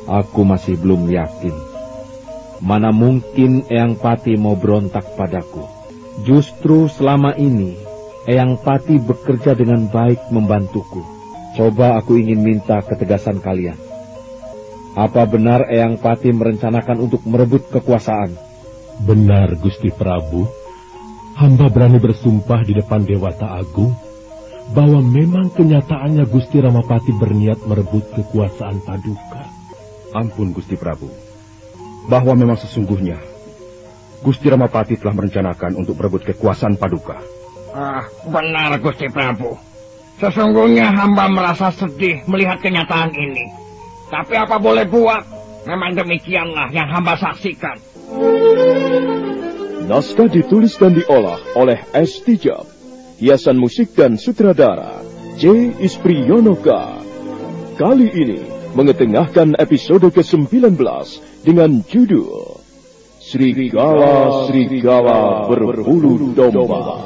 Aku masih belum yakin. Mana mungkin Eyang Pati mau berontak padaku. Justru selama ini Eyang Pati bekerja dengan baik membantuku. Coba aku ingin minta ketegasan kalian. Apa benar Eyang Pati merencanakan untuk merebut kekuasaan? Benar, Gusti Prabu. Hamba berani bersumpah di depan Dewata Agung bahwa memang kenyataannya Gusti Ramapati berniat merebut kekuasaan Paduka. Ampun, Gusti Prabu. Bahwa memang sesungguhnya Gusti Ramapati telah merencanakan untuk merebut kekuasaan Paduka. Benar, Gusti Prabu. Sesungguhnya hamba merasa sedih melihat kenyataan ini. Tapi apa boleh buat, memang demikianlah yang hamba saksikan. Naskah ditulis dan diolah oleh S. Tijab. Hiasan musik dan sutradara C. Ispriyonoka. Kali ini mengetengahkan episode ke-19 dengan judul Serigala-Serigala Berbulu Domba.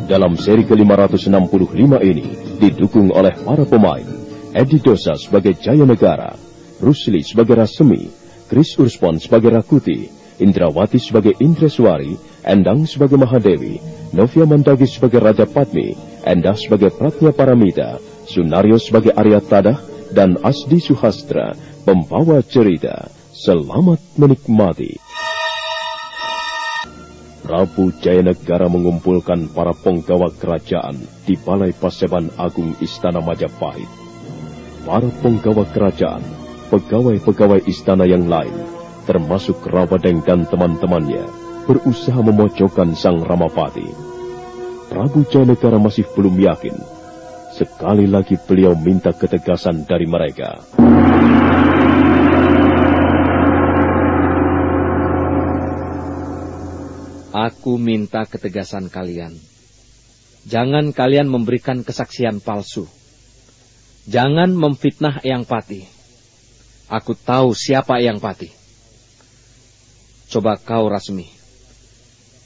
Dalam seri ke-565 ini didukung oleh para pemain Edi Dosa sebagai Jaya Negara, Rusli sebagai Rasemi, Kris Urspon sebagai Rakuti, Indrawati sebagai Indreswari, Endang sebagai Mahadewi, Novia Mandagi sebagai Raja Padmi, Endah sebagai Pratnya Paramita, Sunario sebagai Arya Tadah, dan Asdi Suhastra membawa cerita. Selamat menikmati. Prabu Jayanegara mengumpulkan para penggawa kerajaan di Balai Paseban Agung Istana Majapahit. Para penggawa kerajaan, pegawai-pegawai istana yang lain, termasuk Rawadeng dan teman-temannya, berusaha memojokkan Sang Ramapati. Prabu Jayanegara masih belum yakin. Sekali lagi beliau minta ketegasan dari mereka. Aku minta ketegasan kalian. Jangan kalian memberikan kesaksian palsu. Jangan memfitnah Eyang Pati. Aku tahu siapa Eyang Pati. Coba kau, Rasmi.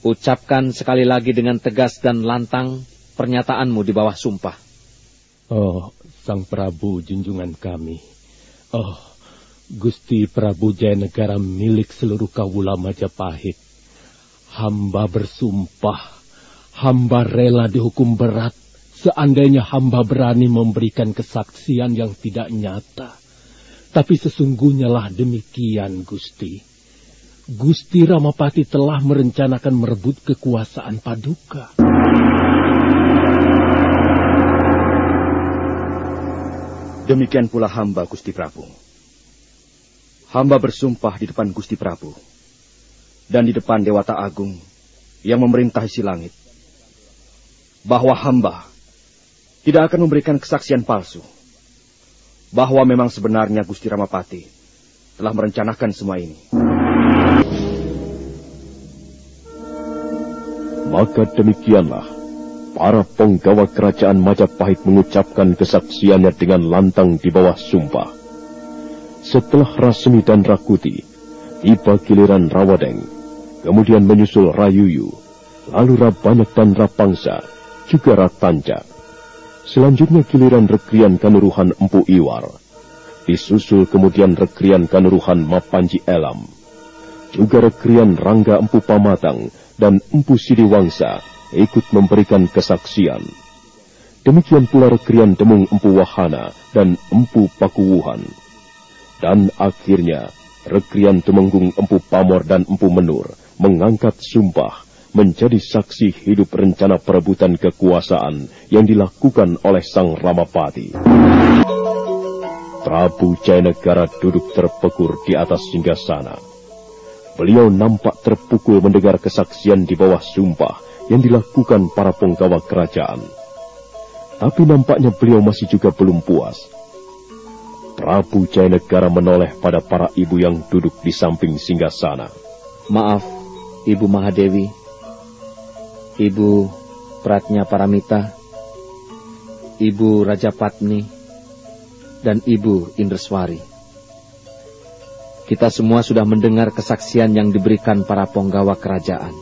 Ucapkan sekali lagi dengan tegas dan lantang pernyataanmu di bawah sumpah. Oh, Sang Prabu junjungan kami. Oh, Gusti Prabu Jayanegara milik seluruh kawula Majapahit. Hamba bersumpah, hamba rela dihukum berat seandainya hamba berani memberikan kesaksian yang tidak nyata. Tapi sesungguhnya lah demikian, Gusti. Gusti Ramapati telah merencanakan merebut kekuasaan Paduka. Demikian pula hamba, Gusti Prabu. Hamba bersumpah di depan Gusti Prabu dan di depan Dewata Agung yang memerintah isi langit, bahwa hamba tidak akan memberikan kesaksian palsu, bahwa memang sebenarnya Gusti Ramapati telah merencanakan semua ini. Maka demikianlah para penggawa kerajaan Majapahit mengucapkan kesaksiannya dengan lantang di bawah sumpah. Setelah Rasmi dan Rakuti, tiba giliran Rawadeng, kemudian menyusul Rayuyu, lalu Rabanyak dan Rapangsa, juga Ratanca. Selanjutnya giliran Rekrian Kanuruhan Empu Iwar, disusul kemudian Rekrian Kanuruhan Mapanji Elam, juga Rekrian Rangga Empu Pamatang dan Empu Sidiwangsa ikut memberikan kesaksian. Demikian pula Rekrian Demung Empu Wahana dan Empu Pakuwuhan. Dan akhirnya Rekrian Tumenggung Empu Pamor dan Empu Menur mengangkat sumpah menjadi saksi hidup rencana perebutan kekuasaan yang dilakukan oleh Sang Ramapati. Prabu Jayanegara duduk terpekur di atas singgasana. Beliau nampak terpukul mendengar kesaksian di bawah sumpah yang dilakukan para penggawa kerajaan. Tapi nampaknya beliau masih juga belum puas. Prabu Jayanegara menoleh pada para ibu yang duduk di samping singgasana. Maaf, Ibu Mahadewi, Ibu Pratnya Paramita, Ibu Raja Padmi, dan Ibu Indreswari. Kita semua sudah mendengar kesaksian yang diberikan para penggawa kerajaan.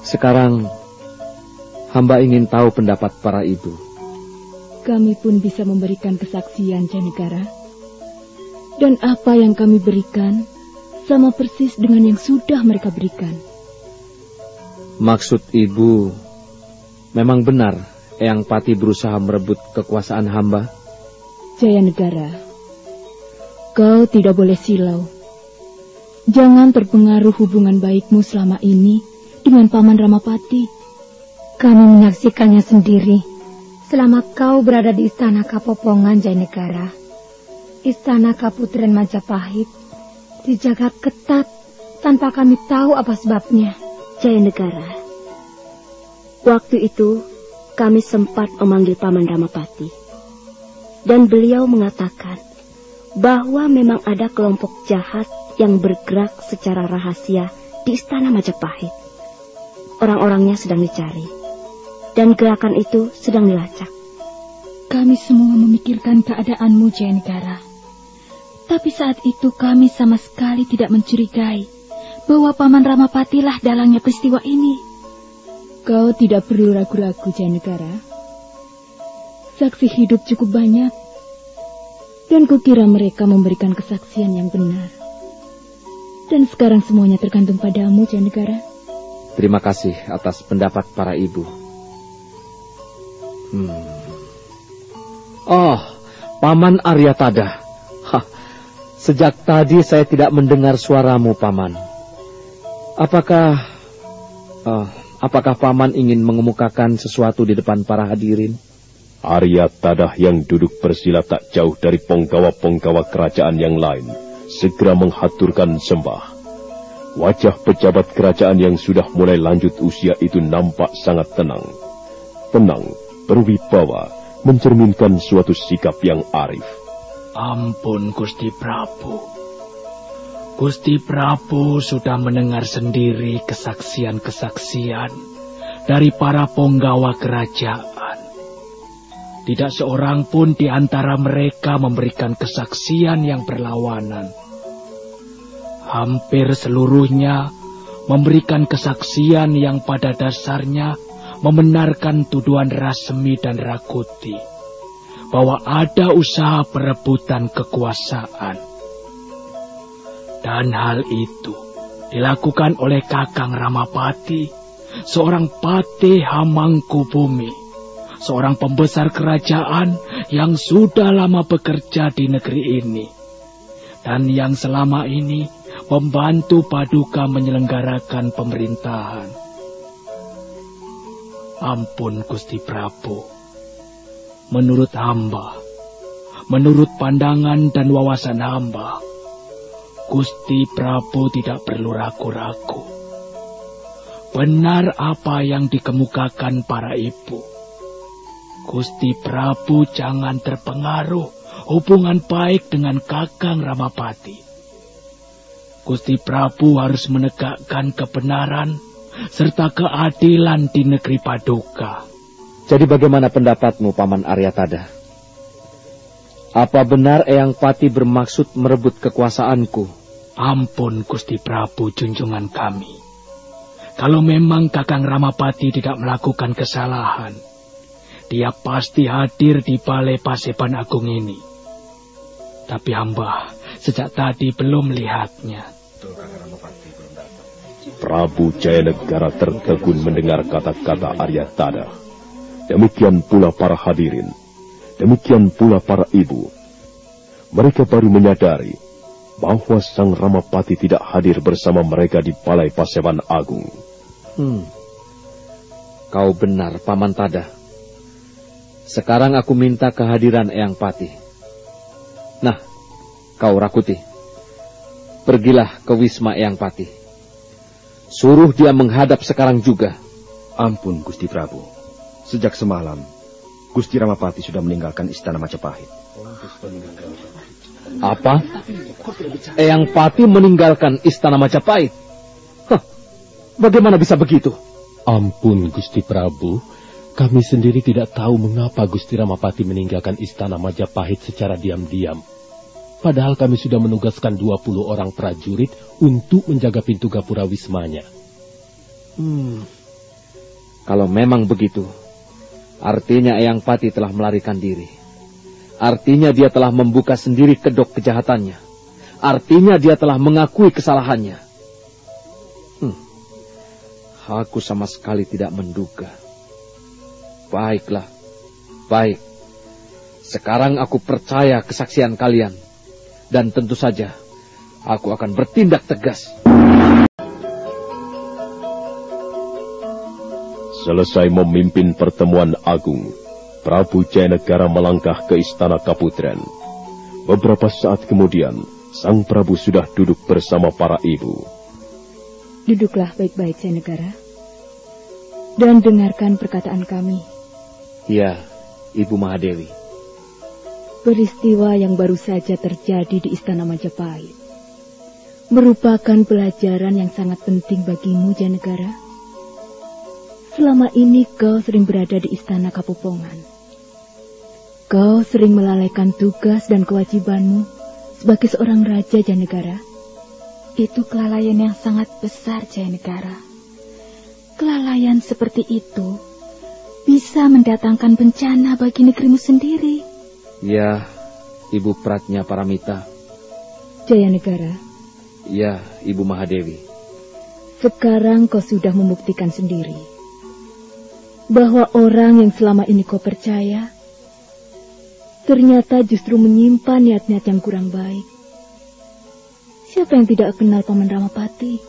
Sekarang, hamba ingin tahu pendapat para ibu. Kami pun bisa memberikan kesaksian, Janegara. Dan apa yang kami berikan sama persis dengan yang sudah mereka berikan. Maksud ibu, memang benar Eyang Pati berusaha merebut kekuasaan hamba? Jayanegara, kau tidak boleh silau. Jangan terpengaruh hubungan baikmu selama ini dengan Paman Ramapati. Kami menyaksikannya sendiri selama kau berada di istana Kapopongan, Jayanegara. Istana Kaputren Majapahit dijaga ketat tanpa kami tahu apa sebabnya. Jayanegara, waktu itu kami sempat memanggil Paman Ramapati. Dan beliau mengatakan bahwa memang ada kelompok jahat yang bergerak secara rahasia di istana Majapahit. Orang-orangnya sedang dicari, dan gerakan itu sedang dilacak. Kami semua memikirkan keadaanmu, Jayanegara. Tapi saat itu kami sama sekali tidak mencurigai bahwa Paman Ramapati lah dalangnya peristiwa ini. Kau tidak perlu ragu-ragu, Jayanegara. Saksi hidup cukup banyak, dan kukira mereka memberikan kesaksian yang benar. Dan sekarang semuanya tergantung padamu, Jayanegara. Terima kasih atas pendapat para ibu. Oh, Paman Aryatada. Sejak tadi saya tidak mendengar suaramu, Paman. Apakah Paman ingin mengemukakan sesuatu di depan para hadirin? Aryatada yang duduk bersila tak jauh dari penggawa-penggawa kerajaan yang lain segera menghaturkan sembah. Wajah pejabat kerajaan yang sudah mulai lanjut usia itu nampak sangat tenang. Tenang, berwibawa, mencerminkan suatu sikap yang arif. Ampun, Gusti Prabu. Gusti Prabu sudah mendengar sendiri kesaksian-kesaksian dari para penggawa kerajaan. Tidak seorang pun di antara mereka memberikan kesaksian yang berlawanan. Hampir seluruhnya memberikan kesaksian yang pada dasarnya membenarkan tuduhan Rasmi dan Rakuti bahwa ada usaha perebutan kekuasaan. Dan hal itu dilakukan oleh Kakang Ramapati, seorang patih Hamangkubumi, seorang pembesar kerajaan yang sudah lama bekerja di negeri ini, dan yang selama ini membantu Paduka menyelenggarakan pemerintahan. Ampun, Gusti Prabu. Menurut hamba, menurut pandangan dan wawasan hamba, Gusti Prabu tidak perlu ragu-ragu. Benar apa yang dikemukakan para ibu. Gusti Prabu jangan terpengaruh hubungan baik dengan Kakang Ramapati. Gusti Prabu harus menegakkan kebenaran serta keadilan di negeri Paduka. Jadi bagaimana pendapatmu, Paman Aryatada? Apa benar Eyang Pati bermaksud merebut kekuasaanku? Ampun, Gusti Prabu junjungan kami. Kalau memang Kakang Ramapati tidak melakukan kesalahan, dia pasti hadir di Balai Paseban Agung ini. Tapi hamba sejak tadi belum melihatnya. Prabu Jayanegara tertegun mendengar kata-kata Aryatada. Demikian pula para hadirin. Demikian pula para ibu. Mereka baru menyadari bahwa Sang Ramapati tidak hadir bersama mereka di Balai Paseban Agung. Kau benar, Paman Tada. Sekarang aku minta kehadiran Eyang Pati. Nah, kau Rakuti, pergilah ke Wisma Eyang Pati. Suruh dia menghadap sekarang juga. Ampun, Gusti Prabu. Sejak semalam, Gusti Ramapati sudah meninggalkan istana Majapahit. Apa? Eyang Pati meninggalkan istana Majapahit? Bagaimana bisa begitu? Ampun, Gusti Prabu. Kami sendiri tidak tahu mengapa Gusti Ramapati meninggalkan istana Majapahit secara diam-diam. Padahal kami sudah menugaskan 20 orang prajurit untuk menjaga pintu gapura wismanya. Kalau memang begitu, Artinya Eyang Pati telah melarikan diri. Artinya dia telah membuka sendiri kedok kejahatannya. Artinya dia telah mengakui kesalahannya. Aku sama sekali tidak menduga. Baiklah, baik. Sekarang aku percaya kesaksian kalian. Dan tentu saja, aku akan bertindak tegas. Selesai memimpin pertemuan agung, Prabu Jayanegara melangkah ke istana Kaputren. Beberapa saat kemudian, Sang Prabu sudah duduk bersama para ibu. Duduklah baik-baik, Jayanegara, dan dengarkan perkataan kami. Ya, Ibu Mahadewi. Peristiwa yang baru saja terjadi di Istana Majapahit merupakan pelajaran yang sangat penting bagimu, Jayanegara. Selama ini kau sering berada di Istana Kapopongan. Kau sering melalaikan tugas dan kewajibanmu sebagai seorang raja, Jayanegara. Itu kelalaian yang sangat besar, Jayanegara. Kelalaian seperti itu bisa mendatangkan bencana bagi negerimu sendiri. Ya, Ibu Pratnya Paramita. Jayanegara. Ya, Ibu Mahadewi. Sekarang kau sudah membuktikan sendiri bahwa orang yang selama ini kau percaya ternyata justru menyimpan niat-niat yang kurang baik. Siapa yang tidak kenal Paman Ramapati?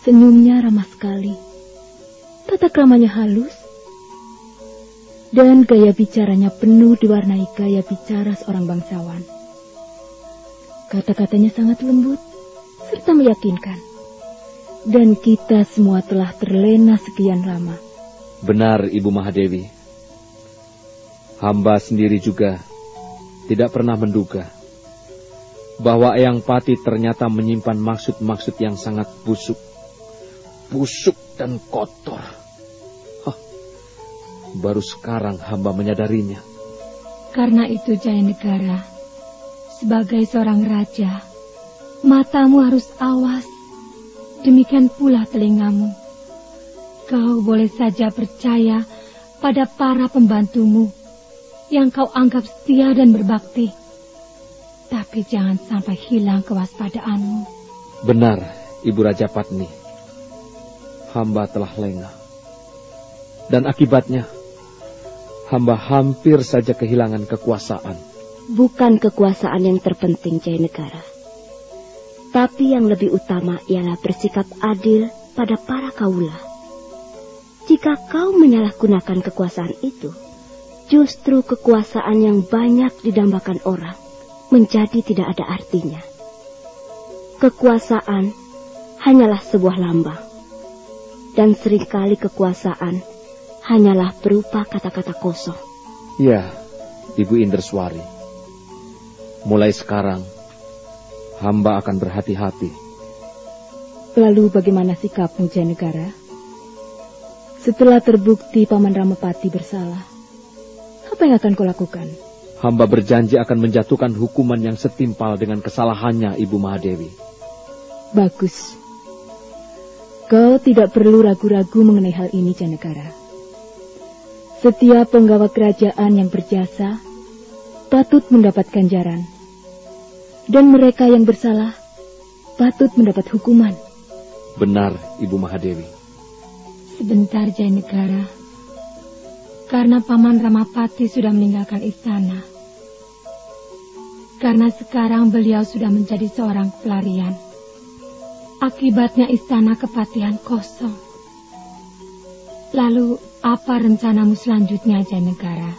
Senyumnya ramah sekali, tata kramanya halus, dan gaya bicaranya penuh diwarnai gaya bicara seorang bangsawan. Kata-katanya sangat lembut serta meyakinkan, dan kita semua telah terlena sekian lama. Benar, Ibu Mahadewi. Hamba sendiri juga tidak pernah menduga bahwa Eyang Pati ternyata menyimpan maksud-maksud yang sangat busuk dan kotor. Baru sekarang hamba menyadarinya. Karena itu, Jayanegara, sebagai seorang raja, matamu harus awas. Demikian pula telingamu. Kau boleh saja percaya pada para pembantumu yang kau anggap setia dan berbakti. Tapi jangan sampai hilang kewaspadaanmu. Benar, Ibu Raja Patni. Hamba telah lengah. Dan akibatnya, hamba hampir saja kehilangan kekuasaan. Bukan kekuasaan yang terpenting, Jayanegara. Tapi yang lebih utama ialah bersikap adil pada para kaula. Jika kau menyalahgunakan kekuasaan itu, justru kekuasaan yang banyak didambakan orang menjadi tidak ada artinya. Kekuasaan hanyalah sebuah lambang, dan seringkali kekuasaan hanyalah berupa kata-kata kosong. Ya, Ibu Inderswari. Mulai sekarang, hamba akan berhati-hati. Lalu bagaimana sikapmu, Jayanegara? Setelah terbukti Paman Ramapati bersalah, apa yang akan kau lakukan? Hamba berjanji akan menjatuhkan hukuman yang setimpal dengan kesalahannya, Ibu Mahadewi. Bagus. Kau tidak perlu ragu-ragu mengenai hal ini, Jayanegara. Setiap penggawa kerajaan yang berjasa patut mendapat ganjaran. Dan mereka yang bersalah patut mendapat hukuman. Benar, Ibu Mahadewi. Sebentar, Jayanegara. Karena Paman Ramapati sudah meninggalkan istana. Karena sekarang beliau sudah menjadi seorang pelarian. Akibatnya istana kepatihan kosong. Lalu apa rencanamu selanjutnya, Jayanegara?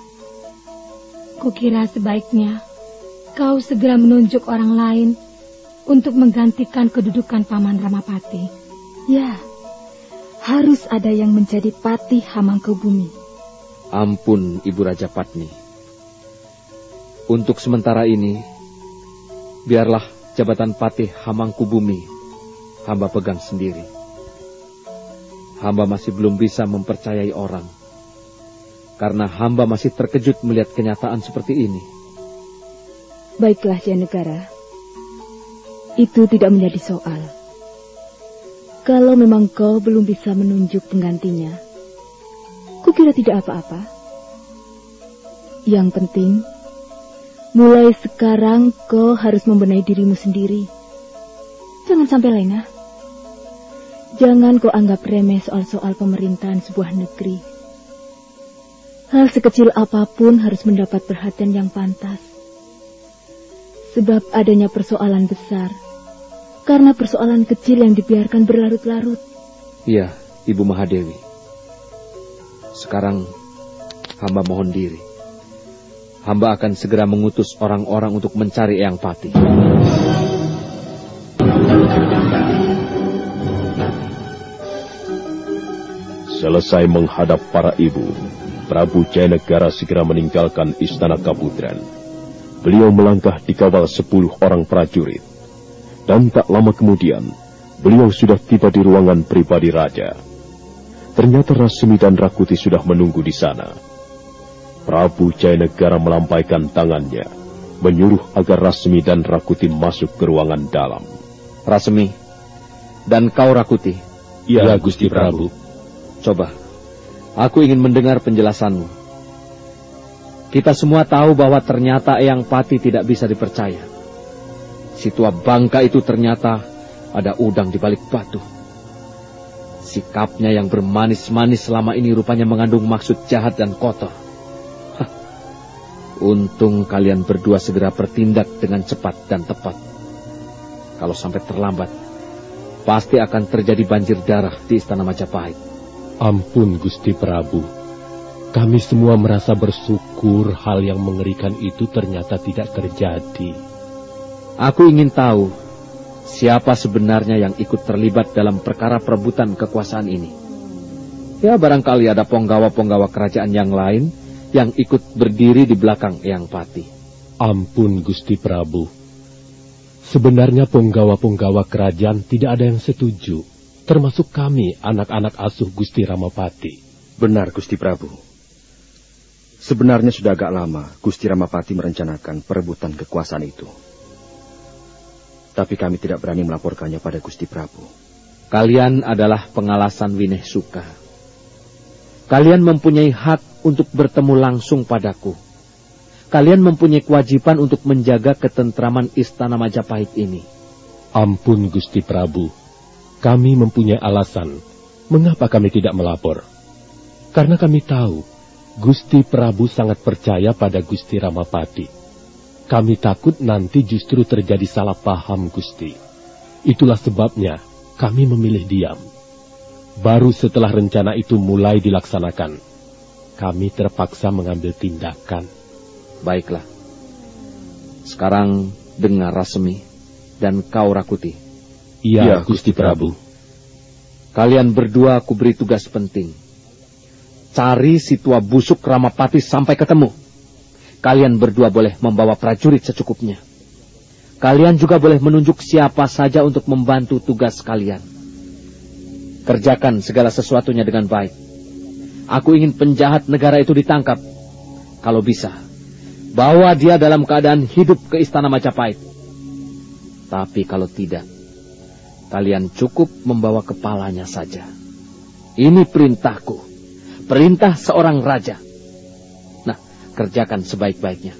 Kukira sebaiknya kau segera menunjuk orang lain untuk menggantikan kedudukan Paman Ramapati. Ya, harus ada yang menjadi Patih Hamangkubumi. Ampun, Ibu Raja Patni. Untuk sementara ini, biarlah jabatan Patih Hamangkubumi hamba pegang sendiri. Hamba masih belum bisa mempercayai orang, karena hamba masih terkejut melihat kenyataan seperti ini. Baiklah, Jayanegara. Itu tidak menjadi soal. Kalau memang kau belum bisa menunjuk penggantinya, Kukira tidak apa-apa. Yang penting, mulai sekarang kau harus membenahi dirimu sendiri. Jangan sampai lengah. Jangan kau anggap remeh soal-soal pemerintahan sebuah negeri. Hal sekecil apapun harus mendapat perhatian yang pantas. Sebab adanya persoalan besar, karena persoalan kecil yang dibiarkan berlarut-larut. Iya, Ibu Mahadewi. Sekarang hamba mohon diri. Hamba akan segera mengutus orang-orang untuk mencari Eyang Pati. Selesai menghadap para ibu, Prabu Jayanegara segera meninggalkan istana Kaputren. Beliau melangkah dikawal 10 orang prajurit. Dan tak lama kemudian, beliau sudah tiba di ruangan pribadi raja. Ternyata Rasmi dan Rakuti sudah menunggu di sana. Prabu Jayanegara melampaikan tangannya, menyuruh agar Rasmi dan Rakuti masuk ke ruangan dalam. Rasmi, dan kau Rakuti. Ya, Gusti Prabu. Coba, aku ingin mendengar penjelasanmu. Kita semua tahu bahwa ternyata Eyang Pati tidak bisa dipercaya. Si tua bangka itu ternyata ada udang di balik batu. Sikapnya yang bermanis-manis selama ini rupanya mengandung maksud jahat dan kotor. Untung kalian berdua segera bertindak dengan cepat dan tepat. Kalau sampai terlambat, pasti akan terjadi banjir darah di Istana Majapahit. Ampun, Gusti Prabu. Kami semua merasa bersyukur hal yang mengerikan itu ternyata tidak terjadi. Aku ingin tahu siapa sebenarnya yang ikut terlibat dalam perkara perebutan kekuasaan ini. Ya, barangkali ada penggawa-penggawa kerajaan yang lain yang ikut berdiri di belakang Eyang Pati. Ampun, Gusti Prabu. Sebenarnya penggawa-penggawa kerajaan tidak ada yang setuju, termasuk kami, anak-anak asuh Gusti Ramapati. Benar, Gusti Prabu. Sebenarnya sudah agak lama Gusti Ramapati merencanakan perebutan kekuasaan itu. Tapi kami tidak berani melaporkannya pada Gusti Prabu. Kalian adalah pengalasan Wineh Suka. Kalian mempunyai hak untuk bertemu langsung padaku. Kalian mempunyai kewajiban untuk menjaga ketentraman Istana Majapahit ini. Ampun, Gusti Prabu. Kami mempunyai alasan mengapa kami tidak melapor. Karena kami tahu Gusti Prabu sangat percaya pada Gusti Ramapati. Kami takut nanti justru terjadi salah paham, Gusti. Itulah sebabnya kami memilih diam. Baru setelah rencana itu mulai dilaksanakan, kami terpaksa mengambil tindakan. Baiklah. Sekarang dengar Rasmi dan kau Rakuti. Iya, Gusti Prabu. Kalian berdua aku beri tugas penting. Cari si tua busuk Ramapati sampai ketemu. Kalian berdua boleh membawa prajurit secukupnya. Kalian juga boleh menunjuk siapa saja untuk membantu tugas kalian. Kerjakan segala sesuatunya dengan baik. Aku ingin penjahat negara itu ditangkap. Kalau bisa, bawa dia dalam keadaan hidup ke Istana Majapahit. Tapi kalau tidak, kalian cukup membawa kepalanya saja. Ini perintahku. Perintah seorang raja. Nah, kerjakan sebaik-baiknya.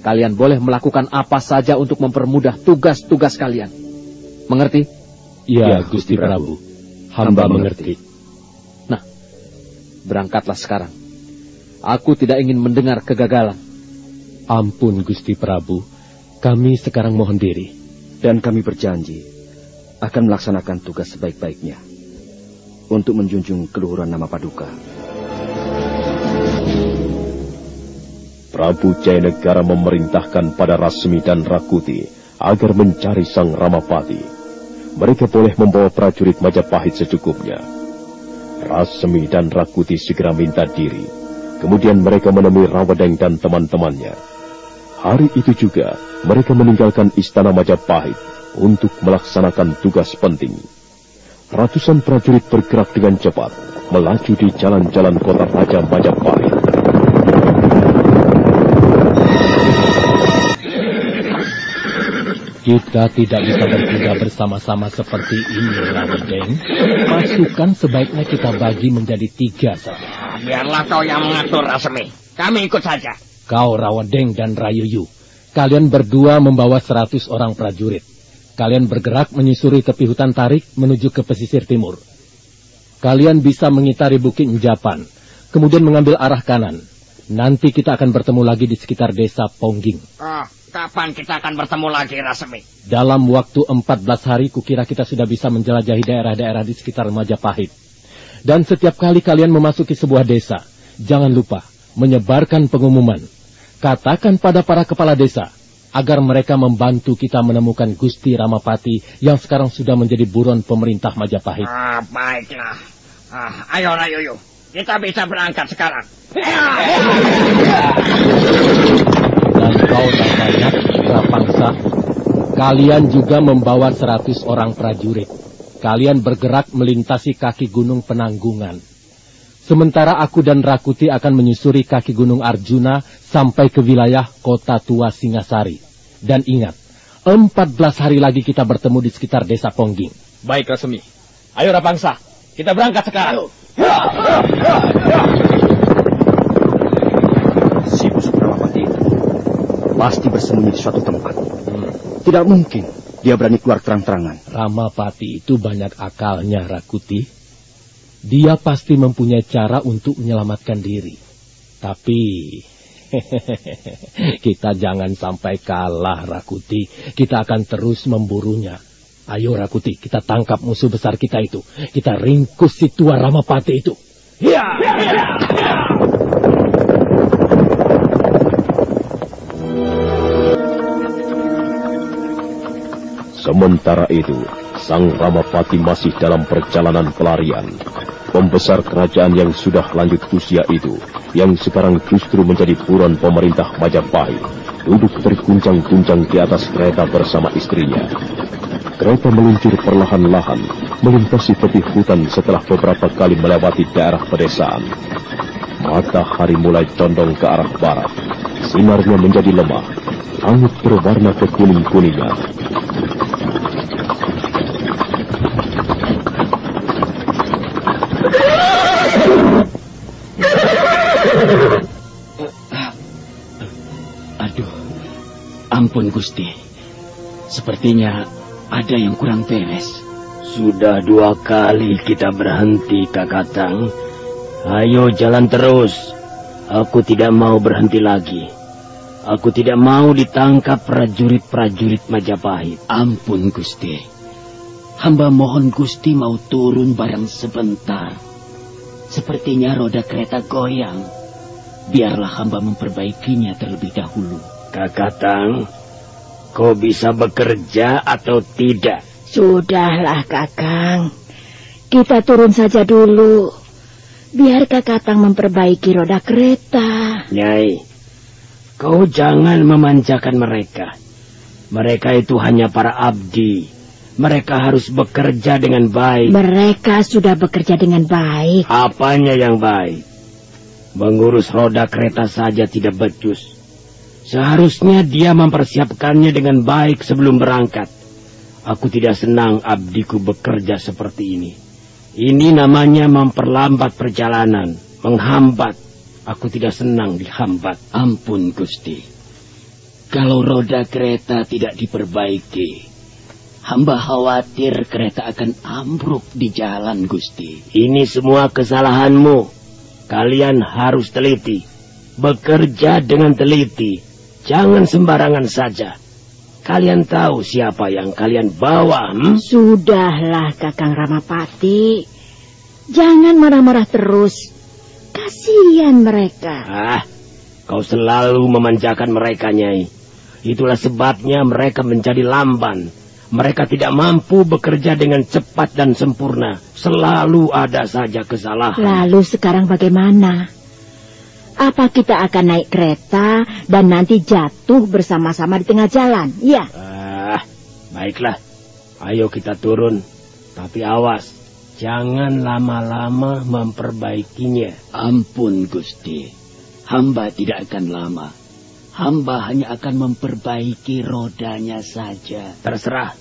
Kalian boleh melakukan apa saja untuk mempermudah tugas-tugas kalian. Mengerti? Ya, Gusti Prabu. Hamba mengerti. Nah, berangkatlah sekarang. Aku tidak ingin mendengar kegagalan. Ampun, Gusti Prabu. Kami sekarang mohon diri. Dan kami berjanji akan melaksanakan tugas sebaik-baiknya untuk menjunjung keluhuran nama Paduka. Prabu Jayanegara memerintahkan pada Rasmi dan Rakuti agar mencari sang Ramapati. Mereka boleh membawa prajurit Majapahit secukupnya. Rasmi dan Rakuti segera minta diri. Kemudian mereka menemui Rawadeng dan teman-temannya. Hari itu juga mereka meninggalkan Istana Majapahit untuk melaksanakan tugas penting. Ratusan prajurit bergerak dengan cepat, melaju di jalan-jalan kota Raja Majapahit. Kita tidak bisa berkuda bersama-sama seperti ini, Rawadeng. Pasukan sebaiknya kita bagi menjadi 3 saja. biarlah kau yang mengatur, Rasemi. Kami ikut saja. Kau, Rawandeng dan Rayuyu, kalian berdua membawa 100 orang prajurit. Kalian bergerak menyusuri tepi hutan tarik menuju ke pesisir timur. Kalian bisa mengitari Bukit Njapan, kemudian mengambil arah kanan. Nanti kita akan bertemu lagi di sekitar desa Pongging. Kapan kita akan bertemu lagi, Rasemi? Dalam waktu 14 hari, kukira kita sudah bisa menjelajahi daerah-daerah di sekitar Majapahit. Dan setiap kali kalian memasuki sebuah desa, jangan lupa menyebarkan pengumuman. Katakan pada para kepala desa, agar mereka membantu kita menemukan Gusti Ramapati yang sekarang sudah menjadi buron pemerintah Majapahit. Baiklah. Ayo, Rayuyu. Kita bisa berangkat sekarang. Dan kau banyak, Rapangsa, kalian juga membawa 100 orang prajurit. Kalian bergerak melintasi kaki gunung Penanggungan. Sementara aku dan Rakuti akan menyusuri kaki gunung Arjuna sampai ke wilayah Kota Tua Singasari. Dan ingat, 14 hari lagi kita bertemu di sekitar desa Pongging. Baik, Rasemi. Ayo, Rapangsa. Kita berangkat sekarang. Si busuk Ramapati itu pasti bersembunyi di suatu tempat. Tidak mungkin dia berani keluar terang-terangan. Ramapati itu banyak akalnya, Rakuti. Dia pasti mempunyai cara untuk menyelamatkan diri. Tapi kita jangan sampai kalah, Rakuti. Kita akan terus memburunya. Ayo, Rakuti, kita tangkap musuh besar kita itu. Kita ringkus si tua Ramapati itu. Ya! Sementara itu, Sang Ramapati masih dalam perjalanan pelarian. Pembesar kerajaan yang sudah lanjut usia itu, yang sekarang justru menjadi buron pemerintah Majapahit, duduk terguncang-guncang di atas kereta bersama istrinya. Kereta meluncur perlahan-lahan, melintasi tepi hutan setelah beberapa kali melewati daerah pedesaan. Matahari mulai condong ke arah barat. Sinarnya menjadi lemah, langit berwarna kekuning-kuningan. Aduh, ampun Gusti. Sepertinya ada yang kurang beres. Sudah 2 kali kita berhenti, Kakatang. Ayo jalan terus. Aku tidak mau berhenti lagi. Aku tidak mau ditangkap prajurit-prajurit Majapahit. Ampun Gusti. Hamba mohon Gusti mau turun barang sebentar. Sepertinya roda kereta goyang. Biarlah hamba memperbaikinya terlebih dahulu. Kakatang, kau bisa bekerja atau tidak? Sudahlah, Kakang. Kita turun saja dulu. Biar Kakatang memperbaiki roda kereta. Nyai, kau jangan memanjakan mereka. Mereka itu hanya para abdi. Mereka harus bekerja dengan baik. Mereka sudah bekerja dengan baik. Apanya yang baik? Mengurus roda kereta saja tidak becus. Seharusnya dia mempersiapkannya dengan baik sebelum berangkat. Aku tidak senang abdiku bekerja seperti ini. Ini namanya memperlambat perjalanan, menghambat. Aku tidak senang dihambat. Ampun Gusti. Kalau roda kereta tidak diperbaiki, hamba khawatir kereta akan ambruk di jalan, Gusti. Ini semua kesalahanmu. Kalian harus teliti. Bekerja dengan teliti. Jangan sembarangan saja. Kalian tahu siapa yang kalian bawa, Sudahlah, Kakang Ramapati. Jangan marah-marah terus. Kasihan mereka. Kau selalu memanjakan mereka, Nyai. Itulah sebabnya mereka menjadi lamban. Mereka tidak mampu bekerja dengan cepat dan sempurna. Selalu ada saja kesalahan. Lalu sekarang bagaimana? Apa kita akan naik kereta dan nanti jatuh bersama-sama di tengah jalan? Ya. Baiklah. Ayo kita turun. Tapi awas, jangan lama-lama memperbaikinya. Ampun Gusti. Hamba tidak akan lama. Hamba hanya akan memperbaiki rodanya saja. Terserah.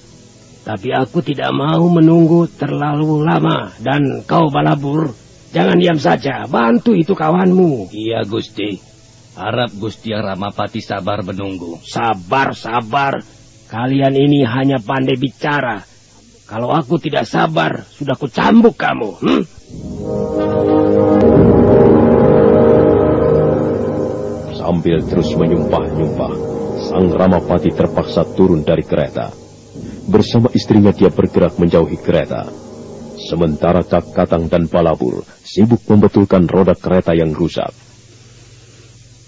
Tapi aku tidak mau menunggu terlalu lama. Dan kau Balabur, Jangan diam saja, bantu itu kawanmu. Iya, Gusti. Harap Gusti Ramapati sabar menunggu. Sabar. Kalian ini hanya pandai bicara. Kalau aku tidak sabar, sudah kucambuk kamu. Sambil terus menyumpah-nyumpah, Sang Ramapati terpaksa turun dari kereta. Bersama istrinya dia bergerak menjauhi kereta. Sementara Kak Katang dan Balabur sibuk membetulkan roda kereta yang rusak.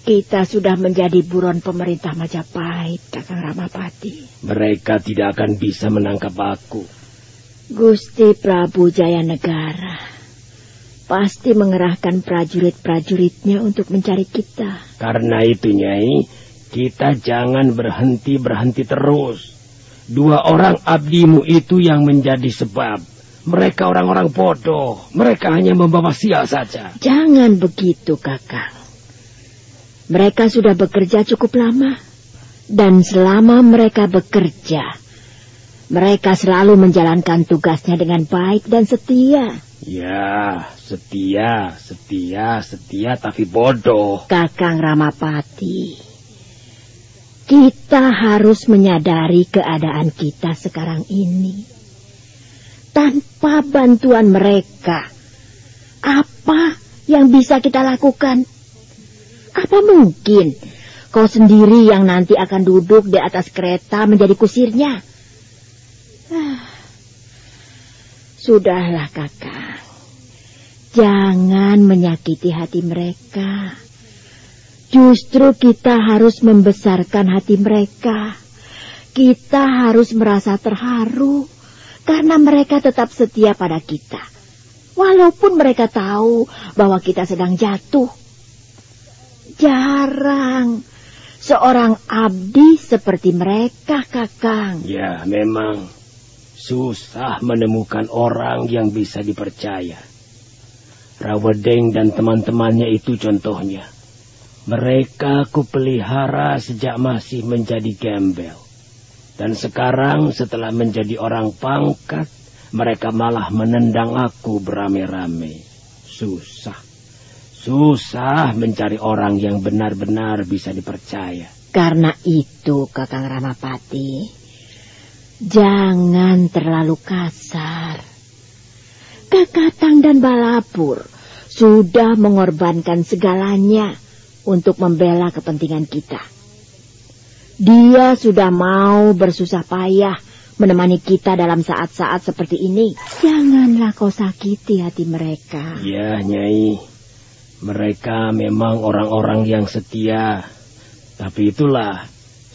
Kita sudah menjadi buron pemerintah Majapahit, Kakang Ramapati. Mereka tidak akan bisa menangkap aku. Gusti Prabu Jayanegara pasti mengerahkan prajurit-prajuritnya untuk mencari kita. Karena itu, Nyai, kita jangan berhenti terus. 2 orang abdimu itu yang menjadi sebab. Mereka orang-orang bodoh. Mereka hanya membawa sial saja. Jangan begitu, Kakang. Mereka sudah bekerja cukup lama. Dan selama mereka bekerja, mereka selalu menjalankan tugasnya dengan baik dan setia. Ya, setia tapi bodoh. Kakang Ramapati, kita harus menyadari keadaan kita sekarang ini. Tanpa bantuan mereka, apa yang bisa kita lakukan? Apa mungkin kau sendiri yang nanti akan duduk di atas kereta menjadi kusirnya? Sudahlah, Kakang. Jangan menyakiti hati mereka. Justru kita harus membesarkan hati mereka. Kita harus merasa terharu karena mereka tetap setia pada kita. Walaupun mereka tahu bahwa kita sedang jatuh. Jarang seorang abdi seperti mereka, Kakang. Ya, memang susah menemukan orang yang bisa dipercaya. Rawedeng dan teman-temannya itu contohnya. Mereka kupelihara sejak masih menjadi gembel. Dan sekarang setelah menjadi orang pangkat, mereka malah menendang aku beramai-ramai. Susah mencari orang yang benar-benar bisa dipercaya. Karena itu, Kakang Ramapati, jangan terlalu kasar. Kak Katang dan Balapur sudah mengorbankan segalanya untuk membela kepentingan kita. Dia sudah mau bersusah payah menemani kita dalam saat-saat seperti ini. Janganlah kau sakiti hati mereka. Ya, Nyai. Mereka memang orang-orang yang setia. Tapi itulah,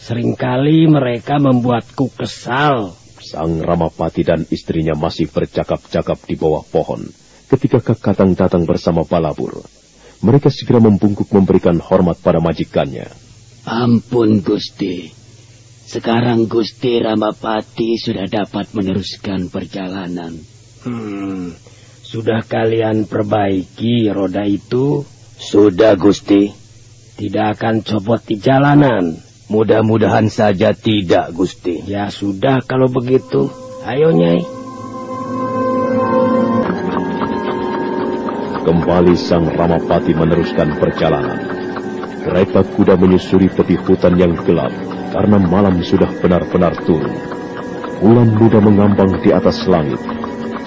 seringkali mereka membuatku kesal. Sang Ramapati dan istrinya masih bercakap-cakap di bawah pohon ketika Kak Katang datang bersama Balabur. Mereka segera membungkuk memberikan hormat pada majikannya. Ampun, Gusti. Sekarang Gusti Ramapati sudah dapat meneruskan perjalanan. Sudah kalian perbaiki roda itu? Sudah, Gusti. Tidak akan copot di jalanan? Mudah-mudahan saja tidak, Gusti. Ya sudah kalau begitu. Ayo, Nyai. Kembali Sang Ramapati meneruskan perjalanan. Kereta kuda menyusuri tepi hutan yang gelap karena malam sudah benar-benar turun. Bulan muda mengambang di atas langit.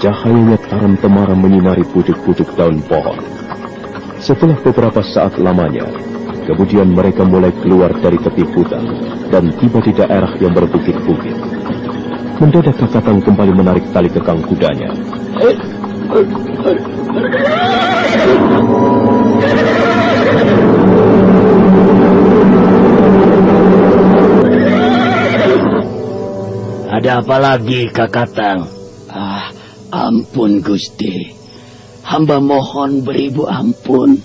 Cahayanya taram-temaram menyinari pucuk-pucuk daun pohon. Setelah beberapa saat lamanya, kemudian mereka mulai keluar dari tepi hutan dan tiba di daerah yang berbukit-bukit. Mendadak Kak Katang kembali menarik tali kekang kudanya. Ada apa lagi, Kak Katang? Ampun, Gusti. Hamba mohon beribu ampun.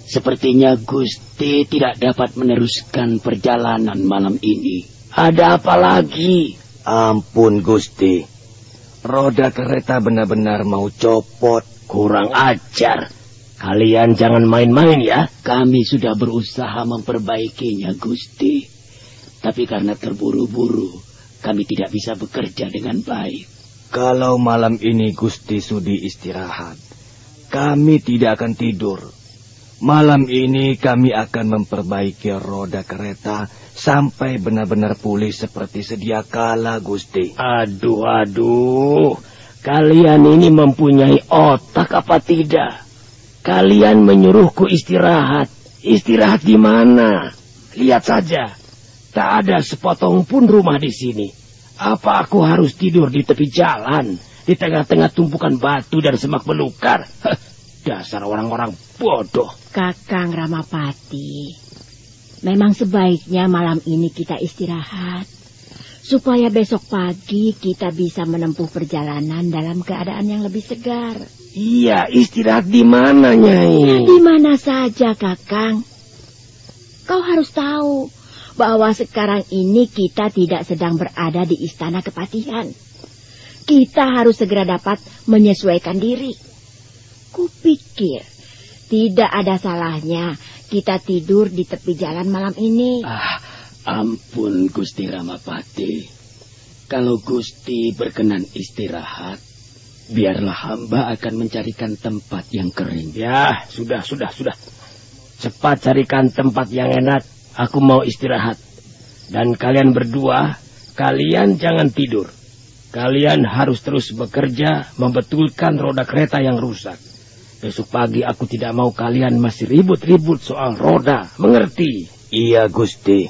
Sepertinya Gusti tidak dapat meneruskan perjalanan malam ini. Ada apa lagi? Ampun, Gusti. Roda kereta benar-benar mau copot. Kurang ajar. Kalian jangan main-main ya. Kami sudah berusaha memperbaikinya, Gusti. Tapi karena terburu-buru, kami tidak bisa bekerja dengan baik. Kalau malam ini Gusti sudi istirahat, kami tidak akan tidur. Malam ini kami akan memperbaiki roda kereta sampai benar-benar pulih seperti sedia kala, Gusti. Aduh. Kalian ini mempunyai otak apa tidak? Kalian menyuruhku istirahat. Istirahat di mana? Lihat saja. Tak ada sepotong pun rumah di sini. Apa aku harus tidur di tepi jalan? Di tengah-tengah tumpukan batu dan semak belukar? Dasar orang-orang bodoh. Kakang Ramapati, memang sebaiknya malam ini kita istirahat. Supaya besok pagi kita bisa menempuh perjalanan dalam keadaan yang lebih segar. Iya, istirahat di mana, Nyai? Di mana saja, Kakang. Kau harus tahu bahwa sekarang ini kita tidak sedang berada di istana kepatihan. Kita harus segera dapat menyesuaikan diri. Kupikir tidak ada salahnya kita tidur di tepi jalan malam ini. Ampun Gusti Ramapati, kalau Gusti berkenan istirahat, biarlah hamba akan mencarikan tempat yang kering. Ya, sudah. Cepat carikan tempat yang enak, aku mau istirahat. Dan kalian berdua, kalian jangan tidur. Kalian harus terus bekerja membetulkan roda kereta yang rusak. Besok pagi aku tidak mau kalian masih ribut-ribut soal roda, mengerti? Iya, Gusti.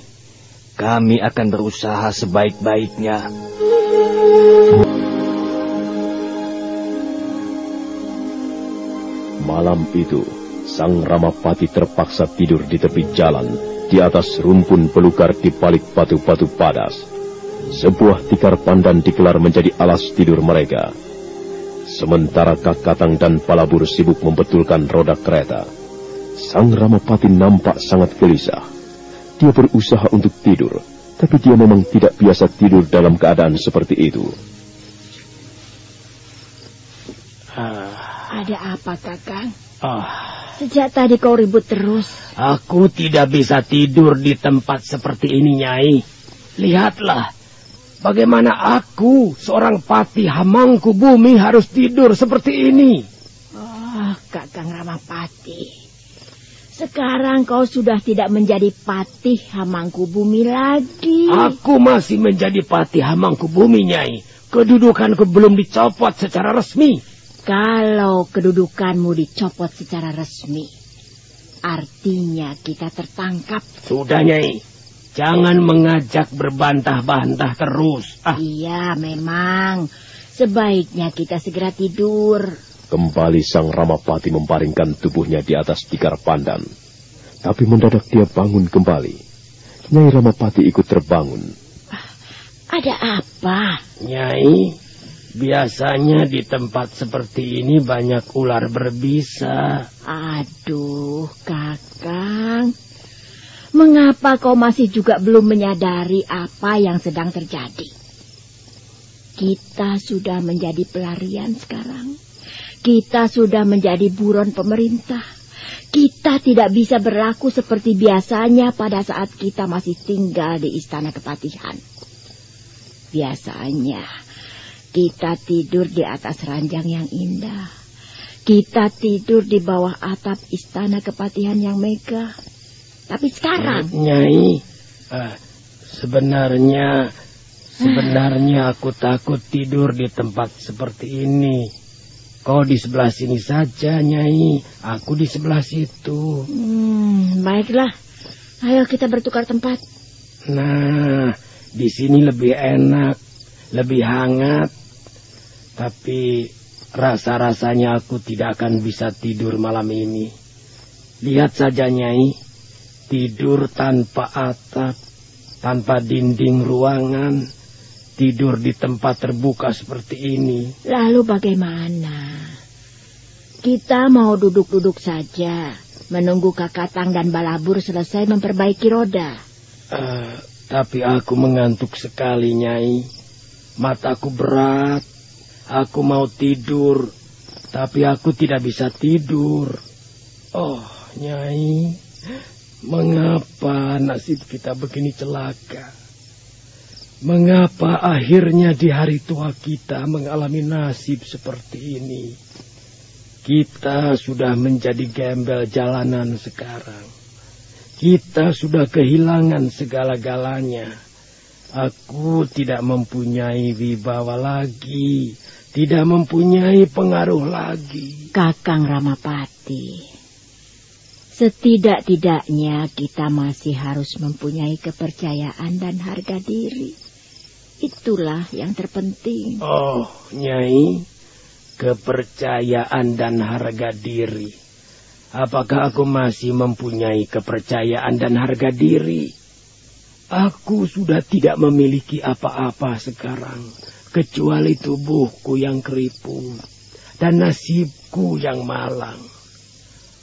Kami akan berusaha sebaik-baiknya. Malam itu, Sang Ramapati terpaksa tidur di tepi jalan, di atas rumpun belukar di balik batu-batu padas. Sebuah tikar pandan dikelar menjadi alas tidur mereka. Sementara Kakatang dan Balabur sibuk membetulkan roda kereta, Sang Ramapati nampak sangat gelisah. Dia berusaha untuk tidur, tapi dia memang tidak biasa tidur dalam keadaan seperti itu. Ada apa, Kakang? Sejak tadi kau ribut terus. Aku tidak bisa tidur di tempat seperti ini, Nyai. Lihatlah, bagaimana aku, seorang pati Hamangku Bumi, harus tidur seperti ini. Kakang Ramapati, sekarang kau sudah tidak menjadi patih Hamangku Bumi lagi. Aku masih menjadi patih Hamangku Bumi, Nyai. Kedudukanku belum dicopot secara resmi. Kalau kedudukanmu dicopot secara resmi, artinya kita tertangkap. Sudah, Nyai. Jangan mengajak berbantah-bantah terus. Iya, memang. Sebaiknya kita segera tidur. Kembali Sang Ramapati membaringkan tubuhnya di atas tikar pandan. Tapi mendadak dia bangun kembali. Nyai Ramapati ikut terbangun. Ada apa? Nyai, biasanya di tempat seperti ini banyak ular berbisa. Aduh, Kakang. Mengapa kau masih juga belum menyadari apa yang sedang terjadi? Kita sudah menjadi pelarian sekarang. Kita sudah menjadi buron pemerintah. Kita tidak bisa berlaku seperti biasanya pada saat kita masih tinggal di istana kepatihan. Biasanya kita tidur di atas ranjang yang indah. Kita tidur di bawah atap istana kepatihan yang megah. Tapi sekarang... Nyai, sebenarnya aku takut tidur di tempat seperti ini. Kau di sebelah sini saja, Nyai. Aku di sebelah situ. Baiklah. Ayo kita bertukar tempat. Nah, di sini lebih enak, lebih hangat. Tapi rasa-rasanya aku tidak akan bisa tidur malam ini. Lihat saja, Nyai. Tidur tanpa atap, tanpa dinding ruangan. Tidur di tempat terbuka seperti ini. Lalu bagaimana? Kita mau duduk-duduk saja, menunggu Kakatang dan Balabur selesai memperbaiki roda. Tapi aku mengantuk sekali, Nyai. Mataku berat. Aku mau tidur, tapi aku tidak bisa tidur. Oh, Nyai, mengapa nasib kita begini celaka? Mengapa akhirnya di hari tua kita mengalami nasib seperti ini? Kita sudah menjadi gembel jalanan sekarang. Kita sudah kehilangan segala-galanya. Aku tidak mempunyai wibawa lagi, tidak mempunyai pengaruh lagi. Kakang Ramapati, setidak-tidaknya kita masih harus mempunyai kepercayaan dan harga diri. Itulah yang terpenting. Oh, Nyai, kepercayaan dan harga diri. Apakah aku masih mempunyai kepercayaan dan harga diri? Aku sudah tidak memiliki apa-apa sekarang, kecuali tubuhku yang keriput dan nasibku yang malang.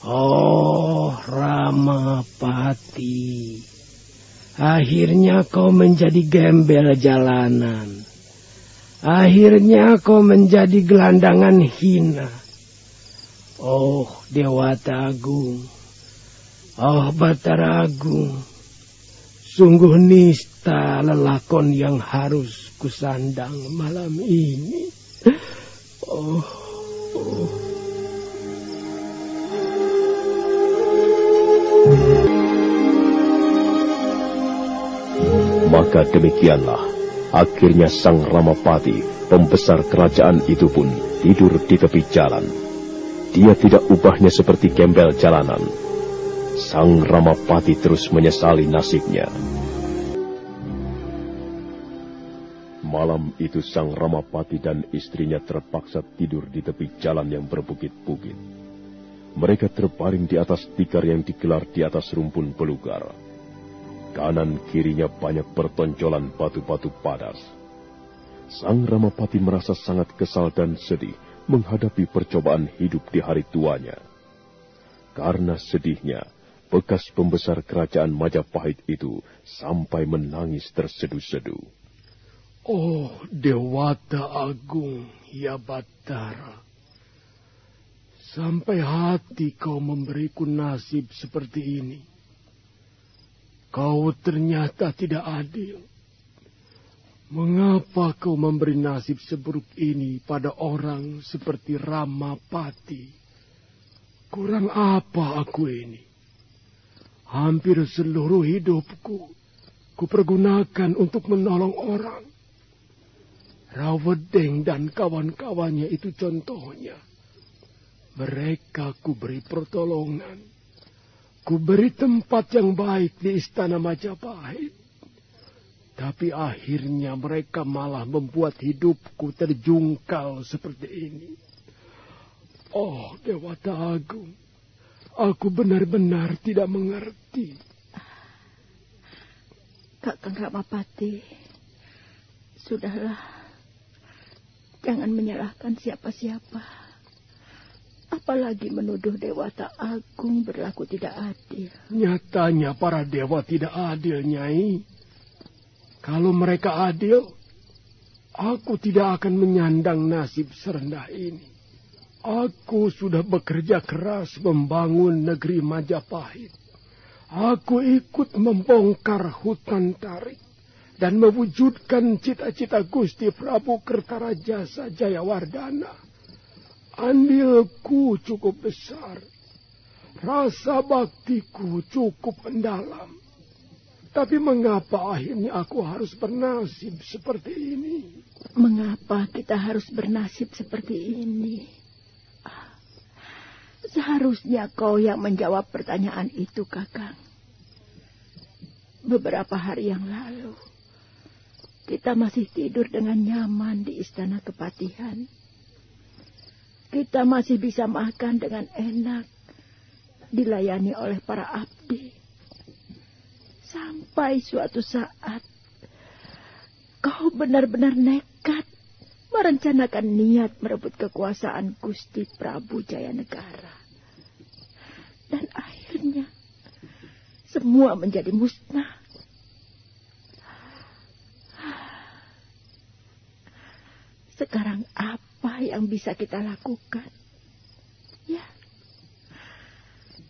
Oh, Ramapati, akhirnya kau menjadi gembel jalanan. Akhirnya kau menjadi gelandangan hina. Oh, Dewata Agung, oh Batara Agung, sungguh nista lelakon yang harus kusandang malam ini. Oh. Maka demikianlah, akhirnya Sang Ramapati, pembesar kerajaan itu pun tidur di tepi jalan. Dia tidak ubahnya seperti gembel jalanan. Sang Ramapati terus menyesali nasibnya. Malam itu Sang Ramapati dan istrinya terpaksa tidur di tepi jalan yang berbukit-bukit. Mereka terbaring di atas tikar yang digelar di atas rumpun belukar. Kanan kirinya banyak pertonjolan batu-batu padas. Sang Ramapati merasa sangat kesal dan sedih menghadapi percobaan hidup di hari tuanya. Karena sedihnya, bekas pembesar kerajaan Majapahit itu sampai menangis terseduh-seduh. Oh, Dewata Agung, ya Batara. Sampai hati kau memberiku nasib seperti ini. Kau ternyata tidak adil. Mengapa kau memberi nasib seburuk ini pada orang seperti Ramapati? Kurang apa aku ini? Hampir seluruh hidupku kupergunakan untuk menolong orang. Rawedeng dan kawan-kawannya itu contohnya. Mereka kuberi pertolongan. Kuberi tempat yang baik di istana Majapahit. Tapi akhirnya mereka malah membuat hidupku terjungkal seperti ini. Oh, Dewata Agung, aku benar-benar tidak mengerti. Kakang Ramapati, sudahlah. Jangan menyalahkan siapa-siapa. Apalagi menuduh Dewata Agung berlaku tidak adil. Nyatanya para dewa tidak adil, Nyai. Kalau mereka adil, aku tidak akan menyandang nasib serendah ini. Aku sudah bekerja keras membangun negeri Majapahit. Aku ikut membongkar hutan tarik dan mewujudkan cita-cita Gusti Prabu Kertarajasa Jayawardana. Andilku cukup besar. Rasa baktiku cukup mendalam. Tapi mengapa akhirnya aku harus bernasib seperti ini? Mengapa kita harus bernasib seperti ini? Seharusnya kau yang menjawab pertanyaan itu, Kakang. Beberapa hari yang lalu, kita masih tidur dengan nyaman di istana Kepatihan. Kita masih bisa makan dengan enak, dilayani oleh para abdi. Sampai suatu saat, kau benar-benar nekat merencanakan niat merebut kekuasaan Gusti Prabu Jayanegara. Dan akhirnya, semua menjadi musnah. Sekarang apa yang bisa kita lakukan? Ya,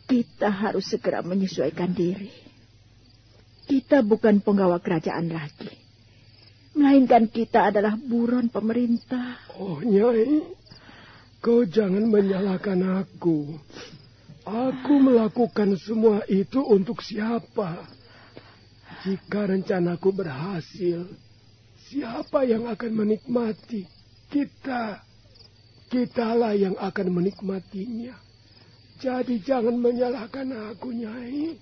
kita harus segera menyesuaikan diri. Kita bukan penggawa kerajaan lagi, melainkan kita adalah buron pemerintah. Oh, Nyai, Kau jangan menyalahkan aku. Aku melakukan semua itu untuk siapa? Jika rencanaku berhasil, siapa yang akan menikmati? Kitalah yang akan menikmatinya. Jadi jangan menyalahkan aku, Nyai.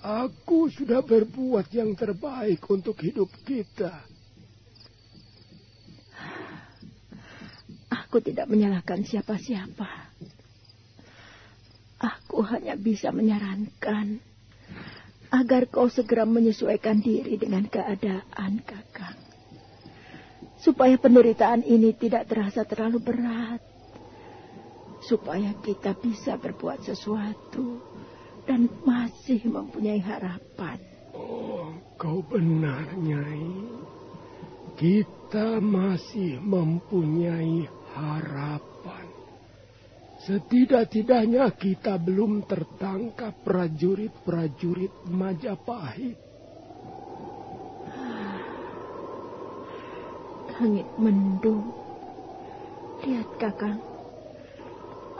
Aku sudah berbuat yang terbaik untuk hidup kita. Aku tidak menyalahkan siapa-siapa. Aku hanya bisa menyarankan agar kau segera menyesuaikan diri dengan keadaan, Kakang. Supaya penderitaan ini tidak terasa terlalu berat. Supaya kita bisa berbuat sesuatu dan masih mempunyai harapan. Oh, kau benar, Nyai. Kita masih mempunyai harapan. Setidak-tidaknya kita belum tertangkap prajurit-prajurit Majapahit. Langit mendung. Lihat, Kakang.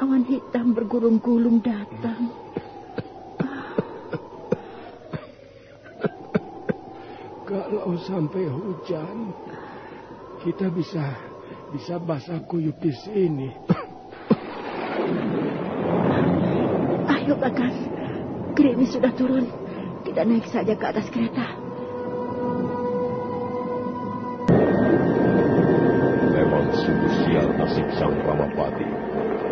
Awan hitam bergulung-gulung datang. Kalau sampai hujan, kita bisa basah kuyup di sini. Ayo, Kakang. Gerimis sudah turun. Kita naik saja ke atas kereta. Memang sungguh sial nasib sang Ramapati.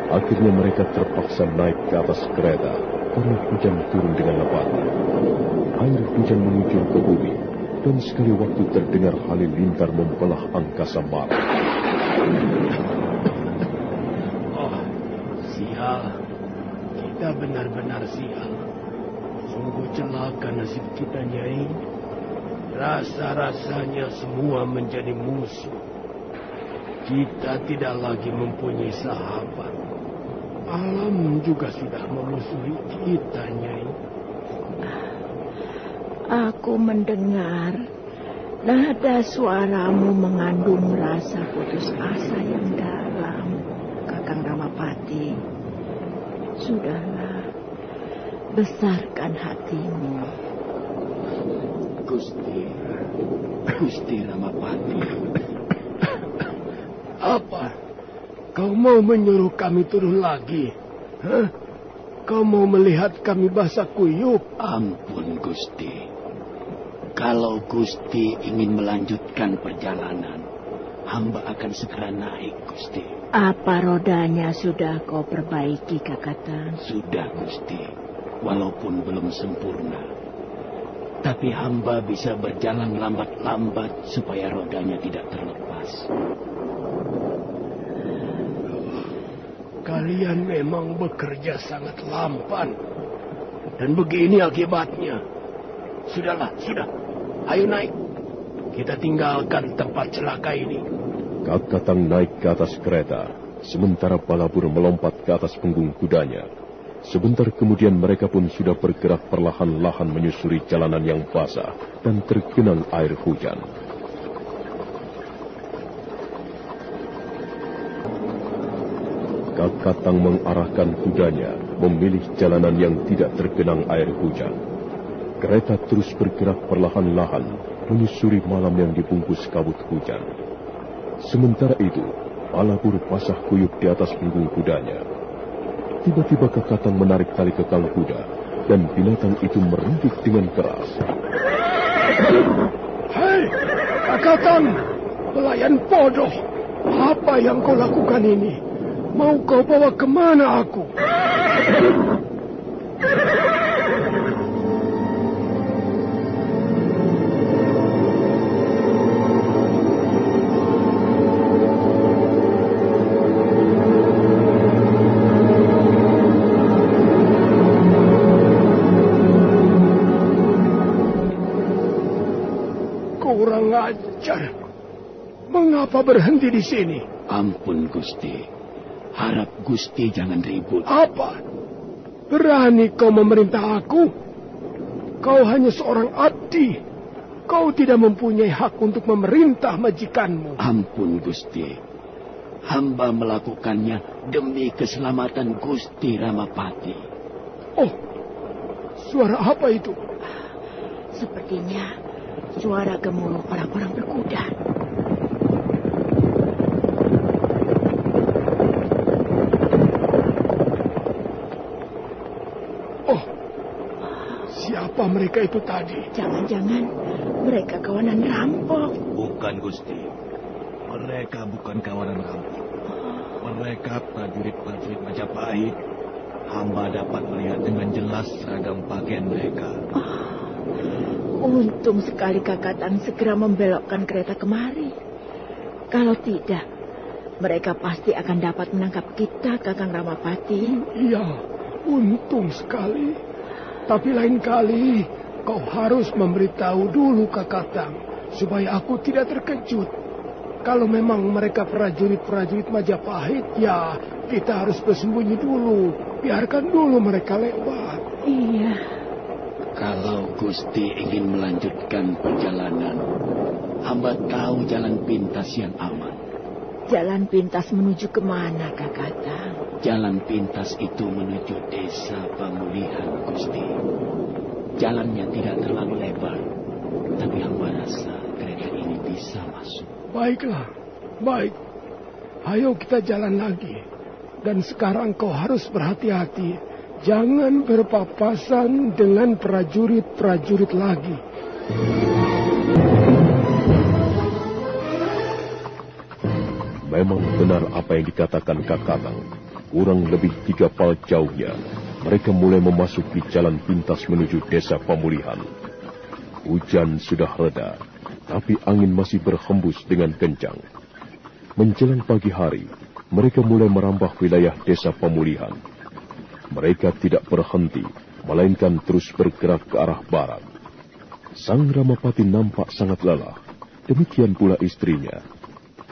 Akhirnya mereka terpaksa naik ke atas kereta karena hujan turun dengan lebat. Air hujan mengucur ke bumi, dan sekali waktu terdengar halilintar membelah angkasa malam. Oh, sial. Kita benar-benar sial. Sungguh celaka nasib kita, Nyai. Rasa-rasanya semua menjadi musuh. Kita tidak lagi mempunyai sahabat. Alam juga sudah memusuhi kita, Nyai. Aku mendengar nada suaramu mengandung rasa putus asa yang dalam, Kakang Ramapati. Sudahlah, besarkan hatimu. Gusti Ramapati. Apa? Kau mau menyuruh kami turun lagi? Hah? Kau mau melihat kami basah kuyup? Ampun, Gusti. Kalau Gusti ingin melanjutkan perjalanan, hamba akan segera naik, Gusti. Apa rodanya sudah kau perbaiki, Kakatang? Sudah, Gusti. Walaupun belum sempurna. Tapi hamba bisa berjalan lambat-lambat supaya rodanya tidak terlepas. Kalian memang bekerja sangat lampan. Dan begini akibatnya. Sudahlah, sudah. Ayo naik. Kita tinggalkan tempat celaka ini. Kakatang naik ke atas kereta, sementara Balabur melompat ke atas punggung kudanya. Sebentar kemudian mereka pun sudah bergerak perlahan-lahan menyusuri jalanan yang basah dan tergenang air hujan. Kakatang mengarahkan kudanya, memilih jalanan yang tidak tergenang air hujan. Kereta terus bergerak perlahan-lahan, menyusuri malam yang dibungkus kabut hujan. Sementara itu, Balabur basah kuyup di atas punggung kudanya. Tiba-tiba Kakatang menarik tali kekang kuda, dan binatang itu merenggut dengan keras. Hei, Kakatang! Pelayan bodoh! Apa yang kau lakukan ini? Mau kau bawa kemana aku? Kurang ajar. Mengapa berhenti di sini? Ampun, Gusti. Harap Gusti jangan ribut. Apa? Berani kau memerintah aku? Kau hanya seorang abdi. Kau tidak mempunyai hak untuk memerintah majikanmu. Ampun, Gusti. Hamba melakukannya demi keselamatan Gusti Ramapati. Oh, suara apa itu? Sepertinya suara gemuruh orang-orang berkuda. Oh, siapa mereka itu tadi? Jangan-jangan mereka kawanan rampok. Bukan, Gusti. Mereka bukan kawanan rampok. Mereka prajurit-prajurit Majapahit. Hamba dapat melihat dengan jelas seragam pakaian mereka. Untung sekali Kakatang segera membelokkan kereta kemari. Kalau tidak, mereka pasti akan dapat menangkap kita, Kakang Ramapati. Iya, untung sekali. Tapi lain kali kau harus memberitahu dulu Kakatang, supaya aku tidak terkejut. Kalau memang mereka prajurit-prajurit Majapahit, ya kita harus bersembunyi dulu. Biarkan dulu mereka lewat. Iya. Kalau Gusti ingin melanjutkan perjalanan, hamba tahu jalan pintas yang aman. Jalan pintas menuju kemana, Kakatang? Jalan pintas itu menuju desa Pamulihan, Gusti. Jalannya tidak terlalu lebar, tapi hamba rasa kereta ini bisa masuk. Baiklah, baik. Ayo kita jalan lagi. Dan sekarang kau harus berhati-hati. Jangan berpapasan dengan prajurit-prajurit lagi. Memang benar apa yang dikatakan Kakatang. Kurang lebih 3 pal jauhnya, mereka mulai memasuki jalan pintas menuju desa Pamulihan. Hujan sudah reda, tapi angin masih berhembus dengan kencang. Menjelang pagi hari, mereka mulai merambah wilayah desa Pamulihan. Mereka tidak berhenti, melainkan terus bergerak ke arah barat. Sang Ramapati nampak sangat lelah, demikian pula istrinya.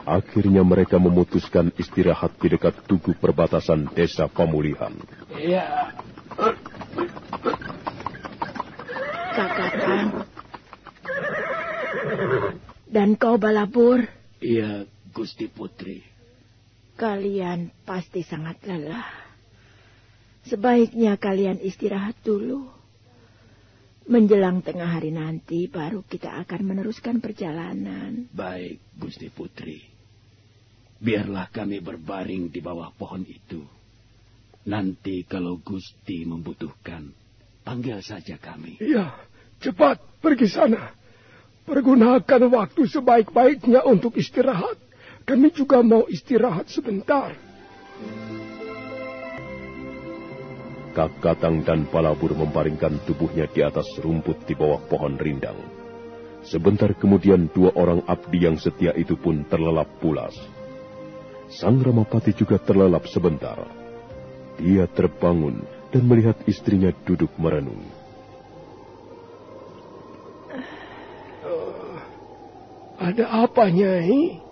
Akhirnya mereka memutuskan istirahat di dekat tugu perbatasan desa Pamulihan. Ya. Kakatang. Dan kau Balapur? Iya, Gusti Putri. Kalian pasti sangat lelah. Sebaiknya kalian istirahat dulu. Menjelang tengah hari nanti baru kita akan meneruskan perjalanan. Baik, Gusti Putri. Biarlah kami berbaring di bawah pohon itu. Nanti kalau Gusti membutuhkan, panggil saja kami. Iya, cepat pergi sana. Pergunakan waktu sebaik-baiknya untuk istirahat. Kami juga mau istirahat sebentar. Kakatang dan Balapur membaringkan tubuhnya di atas rumput di bawah pohon rindang. Sebentar kemudian 2 orang abdi yang setia itu pun terlelap pulas. Sang Ramapati juga terlelap sebentar. Dia terbangun dan melihat istrinya duduk merenung. Ada apa, Nyai?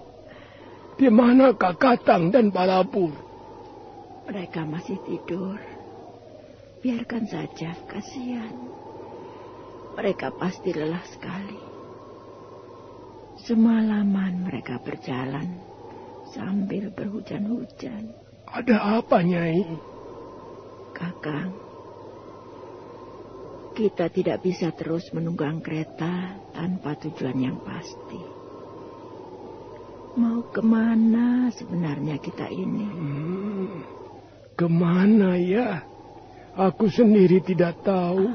Di mana Kakatang dan Balapur? Mereka masih tidur. Biarkan saja, kasihan. Mereka pasti lelah sekali. Semalaman mereka berjalan sambil berhujan-hujan. Ada apa, Nyai? Kakang, kita tidak bisa terus menunggang kereta tanpa tujuan yang pasti. Mau kemana sebenarnya kita ini? Kemana ya? Aku sendiri tidak tahu.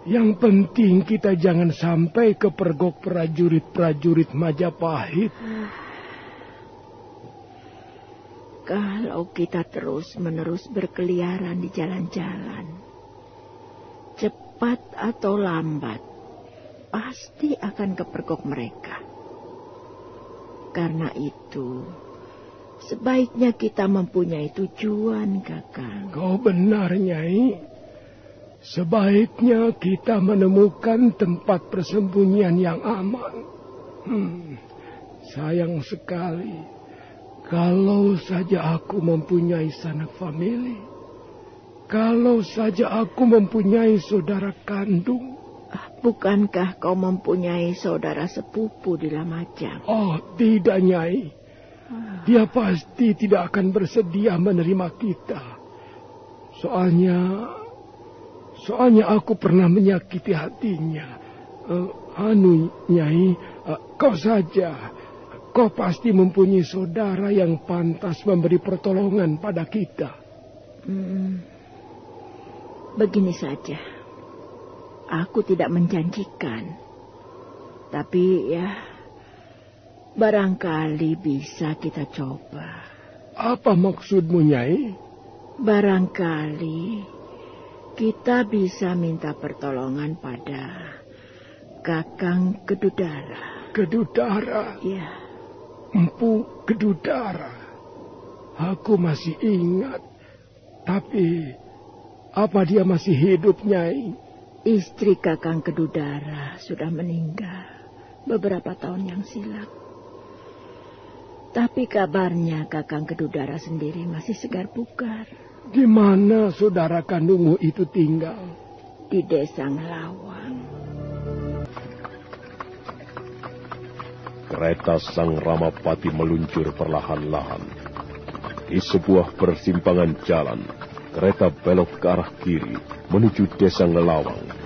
Yang penting kita jangan sampai kepergok prajurit-prajurit Majapahit. Kalau kita terus-menerus berkeliaran di jalan-jalan, cepat atau lambat, pasti akan kepergok mereka. Karena itu, sebaiknya kita mempunyai tujuan, Kakang. Kau benar, Nyai. Sebaiknya kita menemukan tempat persembunyian yang aman. Sayang sekali. Kalau saja aku mempunyai sanak famili. Kalau saja aku mempunyai saudara kandung. Bukankah kau mempunyai saudara sepupu di Lamajang? Oh, tidak, Nyai. Dia pasti tidak akan bersedia menerima kita. Soalnya aku pernah menyakiti hatinya. Nyai, kau saja. Kau pasti mempunyai saudara yang pantas memberi pertolongan pada kita. Begini saja. Aku tidak menjanjikan. Tapi ya, barangkali bisa kita coba. Apa maksudmu, Nyai? Barangkali kita bisa minta pertolongan pada Kakang Kedudara. Kedudara? Ya. Empu Kedudara. Aku masih ingat. Tapi apa dia masih hidup, Nyai? Istri Kakang Kedudara sudah meninggal beberapa tahun yang silam. Tapi kabarnya Kakang Kedudara sendiri masih segar bugar. Di mana saudara kandungmu itu tinggal? Di Desa Ngelawang. Kereta Sang Ramapati meluncur perlahan-lahan. Di sebuah persimpangan jalan, kereta belok ke arah kiri menuju Desa Ngelawang.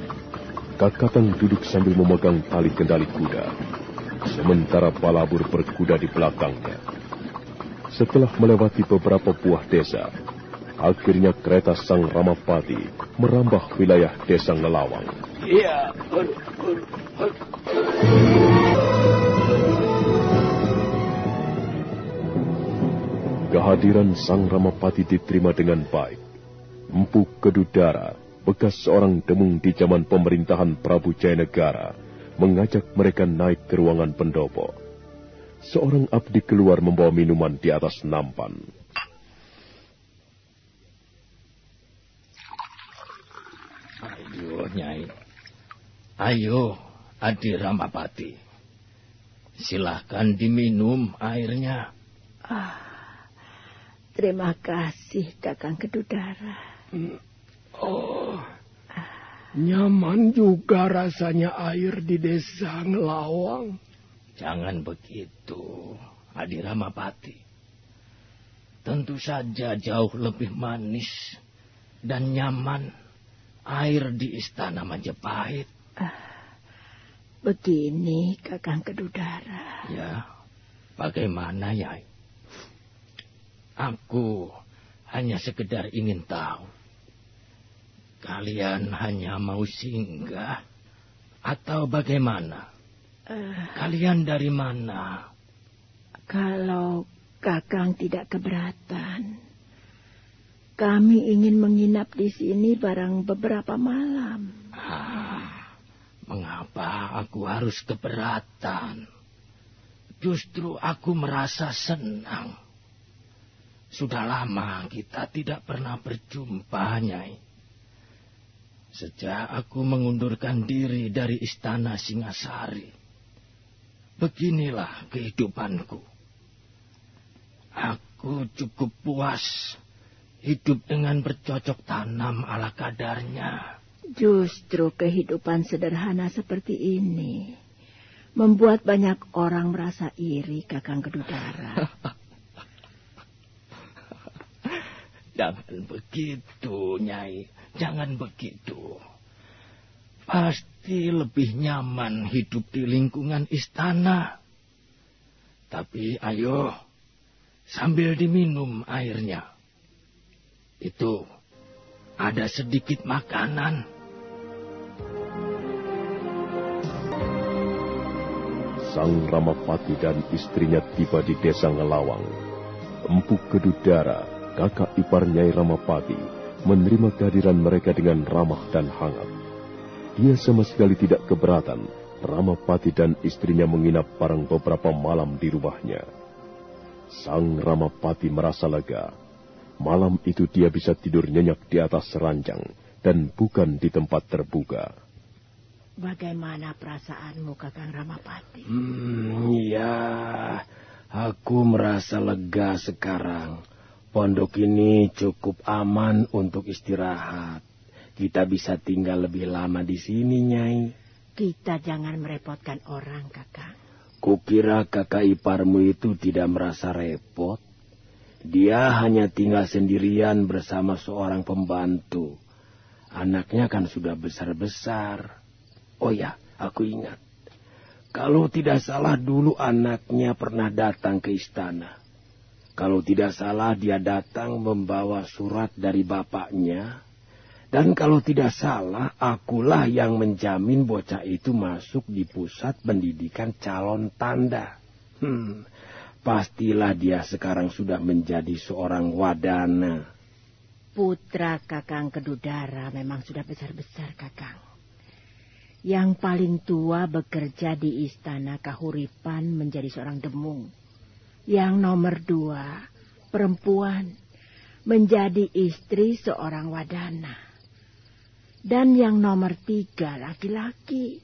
Kakatang duduk sambil memegang tali kendali kuda, sementara Balabur berkuda di belakangnya. Setelah melewati beberapa buah desa, akhirnya kereta Sang Ramapati merambah wilayah Desa Ngelawang. Iya. Kehadiran Sang Ramapati diterima dengan baik. Empu Kedudara, bekas seorang demung di zaman pemerintahan Prabu Jayanegara, mengajak mereka naik ke ruangan pendopo. Seorang abdi keluar membawa minuman di atas nampan. Ayo, Nyai. Ayo, Adi Ramapati. Silahkan diminum airnya. Terima kasih, Kakang Kedudara. Nyaman juga rasanya air di Desa Ngelawang. Jangan begitu, Adi Ramapati. Tentu saja jauh lebih manis dan nyaman air di Istana Majapahit. Begini, Kakang Kedudara. Ya, bagaimana, Nyai? Aku hanya sekedar ingin tahu. Kalian hanya mau singgah atau bagaimana? Kalian dari mana? Kalau Kakang tidak keberatan, kami ingin menginap di sini barang beberapa malam. Mengapa aku harus keberatan? Justru aku merasa senang. Sudah lama kita tidak pernah berjumpa, Nyai. Sejak aku mengundurkan diri dari Istana Singasari. Beginilah kehidupanku. Aku cukup puas hidup dengan bercocok tanam ala kadarnya. Justru kehidupan sederhana seperti ini membuat banyak orang merasa iri, Kakang Kedudara. Jangan begitu, Nyai. Jangan begitu. Pasti lebih nyaman hidup di lingkungan istana. Tapi ayo, sambil diminum airnya. Itu, ada sedikit makanan. Sang Ramapati dan istrinya tiba di Desa Ngelawang. Empu Kedudara, kakak ipar Nyai Ramapati, menerima kehadiran mereka dengan ramah dan hangat. Dia sama sekali tidak keberatan Ramapati dan istrinya menginap bareng beberapa malam di rumahnya. Sang Ramapati merasa lega. Malam itu dia bisa tidur nyenyak di atas ranjang dan bukan di tempat terbuka. Bagaimana perasaanmu, Kakang Ramapati? Ya, aku merasa lega sekarang. Pondok ini cukup aman untuk istirahat. Kita bisa tinggal lebih lama di sini, Nyai. Kita jangan merepotkan orang, Kakang. Kukira kakak iparmu itu tidak merasa repot. Dia hanya tinggal sendirian bersama seorang pembantu. Anaknya kan sudah besar-besar. Oh ya, aku ingat. Kalau tidak salah dulu anaknya pernah datang ke istana. Kalau tidak salah dia datang membawa surat dari bapaknya. Dan kalau tidak salah, akulah yang menjamin bocah itu masuk di pusat pendidikan calon tanda. Pastilah dia sekarang sudah menjadi seorang wadana. Putra Kakang Kedudara memang sudah besar-besar, Kakang. Yang paling tua bekerja di istana Kahuripan menjadi seorang demung. Yang nomor 2, perempuan, menjadi istri seorang wadana. Dan yang nomor 3, laki-laki.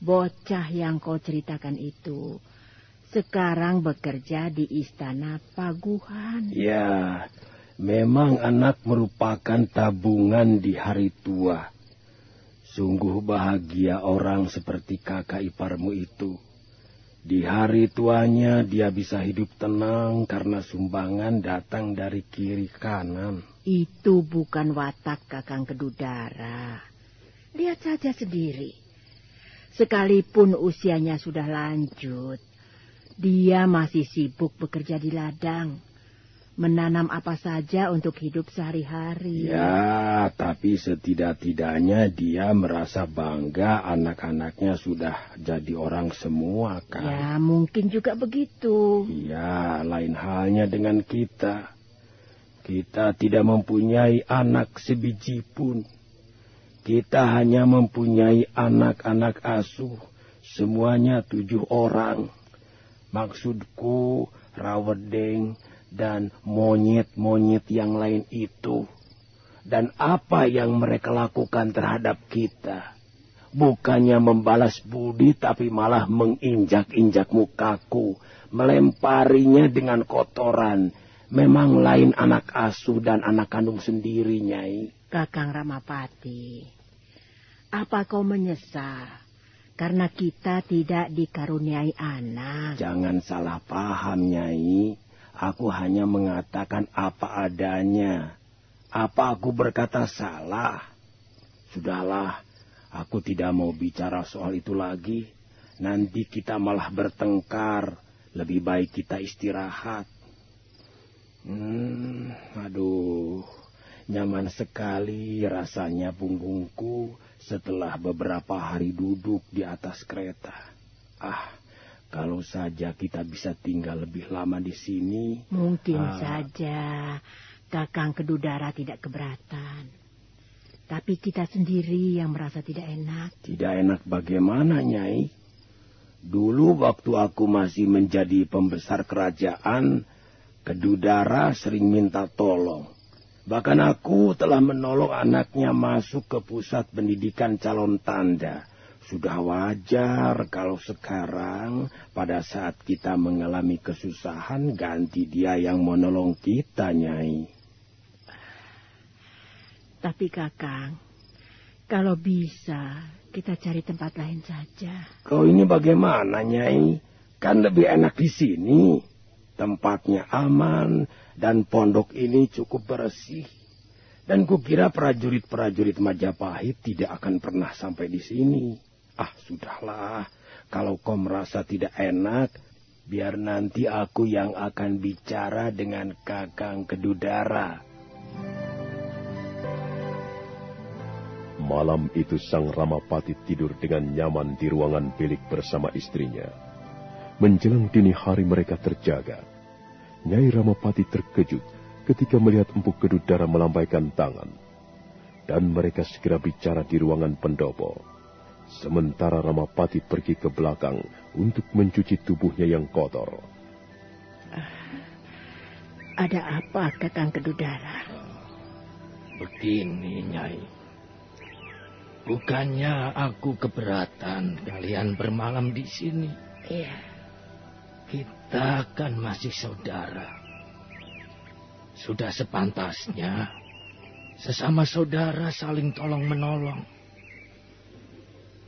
Bocah yang kau ceritakan itu sekarang bekerja di istana Paguhan. Ya, memang anak merupakan tabungan di hari tua. Sungguh bahagia orang seperti kakak iparmu itu. Di hari tuanya dia bisa hidup tenang karena sumbangan datang dari kiri kanan. Itu bukan watak Kakang Kedudara. Lihat saja sendiri. Sekalipun usianya sudah lanjut, dia masih sibuk bekerja di ladang. Menanam apa saja untuk hidup sehari-hari. Ya, tapi setidak-tidaknya dia merasa bangga anak-anaknya sudah jadi orang semua, kan? Ya, mungkin juga begitu. Ya, lain halnya dengan kita. Kita tidak mempunyai anak sebiji pun. Kita hanya mempunyai anak-anak asuh. Semuanya 7 orang. Maksudku, rawedeng dan monyet-monyet yang lain itu. Dan apa yang mereka lakukan terhadap kita? Bukannya membalas budi, tapi malah menginjak-injak mukaku, melemparinya dengan kotoran. Memang lain anak asuh dan anak kandung sendiri, Nyai. Kakang Ramapati, apa kau menyesal karena kita tidak dikaruniai anak? Jangan salah paham, Nyai. Aku hanya mengatakan apa adanya. Apa aku berkata salah? Sudahlah, aku tidak mau bicara soal itu lagi. Nanti kita malah bertengkar. Lebih baik kita istirahat. Aduh, nyaman sekali rasanya punggungku setelah beberapa hari duduk di atas kereta. Kalau saja kita bisa tinggal lebih lama di sini. Mungkin saja Kakang Kedudara tidak keberatan. Tapi kita sendiri yang merasa tidak enak. Tidak enak bagaimana, Nyai? Dulu waktu aku masih menjadi pembesar kerajaan, Kedudara sering minta tolong. Bahkan aku telah menolong anaknya masuk ke pusat pendidikan calon tanda. Sudah wajar kalau sekarang pada saat kita mengalami kesusahan ganti dia yang menolong kita, Nyai. Tapi Kakang, kalau bisa kita cari tempat lain saja. Kau ini bagaimana, Nyai? Kan lebih enak di sini. Tempatnya aman dan pondok ini cukup bersih. Dan kukira prajurit-prajurit Majapahit tidak akan pernah sampai di sini. Sudahlah. Kalau kau merasa tidak enak, biar nanti aku yang akan bicara dengan Kakang Kedudara. Malam itu Sang Ramapati tidur dengan nyaman di ruangan bilik bersama istrinya. Menjelang dini hari mereka terjaga. Nyai Ramapati terkejut ketika melihat Empu Kedudara melambaikan tangan. Dan mereka segera bicara di ruangan pendopo. Sementara Ramapati pergi ke belakang untuk mencuci tubuhnya yang kotor. Ada apa, Kakang Kedudara? Begini, Nyai. Bukannya aku keberatan kalian bermalam di sini. Iya. Kita kan masih saudara. Sudah sepantasnya sesama saudara saling tolong-menolong.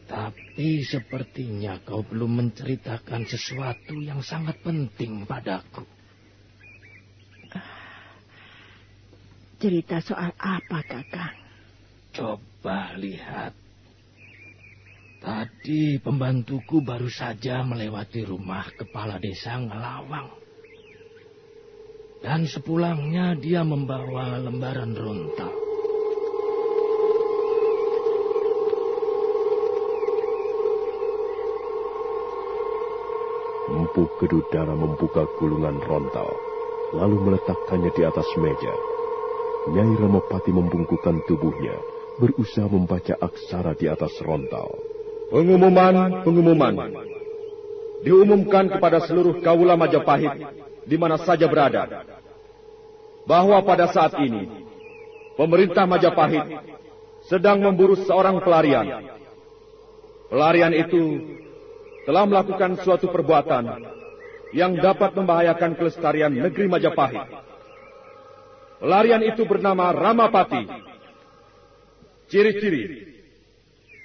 Tapi Tapi sepertinya kau belum menceritakan sesuatu yang sangat penting padaku. Cerita soal apa, Kakang? Coba lihat. Tadi pembantuku baru saja melewati rumah kepala desa Ngelawang. Dan sepulangnya dia membawa lembaran rontal. Empu Kedudara membuka gulungan rontal, lalu meletakkannya di atas meja. Nyai Ramapati membungkukkan tubuhnya, berusaha membaca aksara di atas rontal. Pengumuman. Diumumkan kepada seluruh kawula Majapahit di mana saja berada, bahwa pada saat ini, pemerintah Majapahit sedang memburu seorang pelarian. Pelarian itu telah melakukan suatu perbuatan yang dapat membahayakan kelestarian negeri Majapahit. Pelarian itu bernama Ramapati. Ciri-ciri: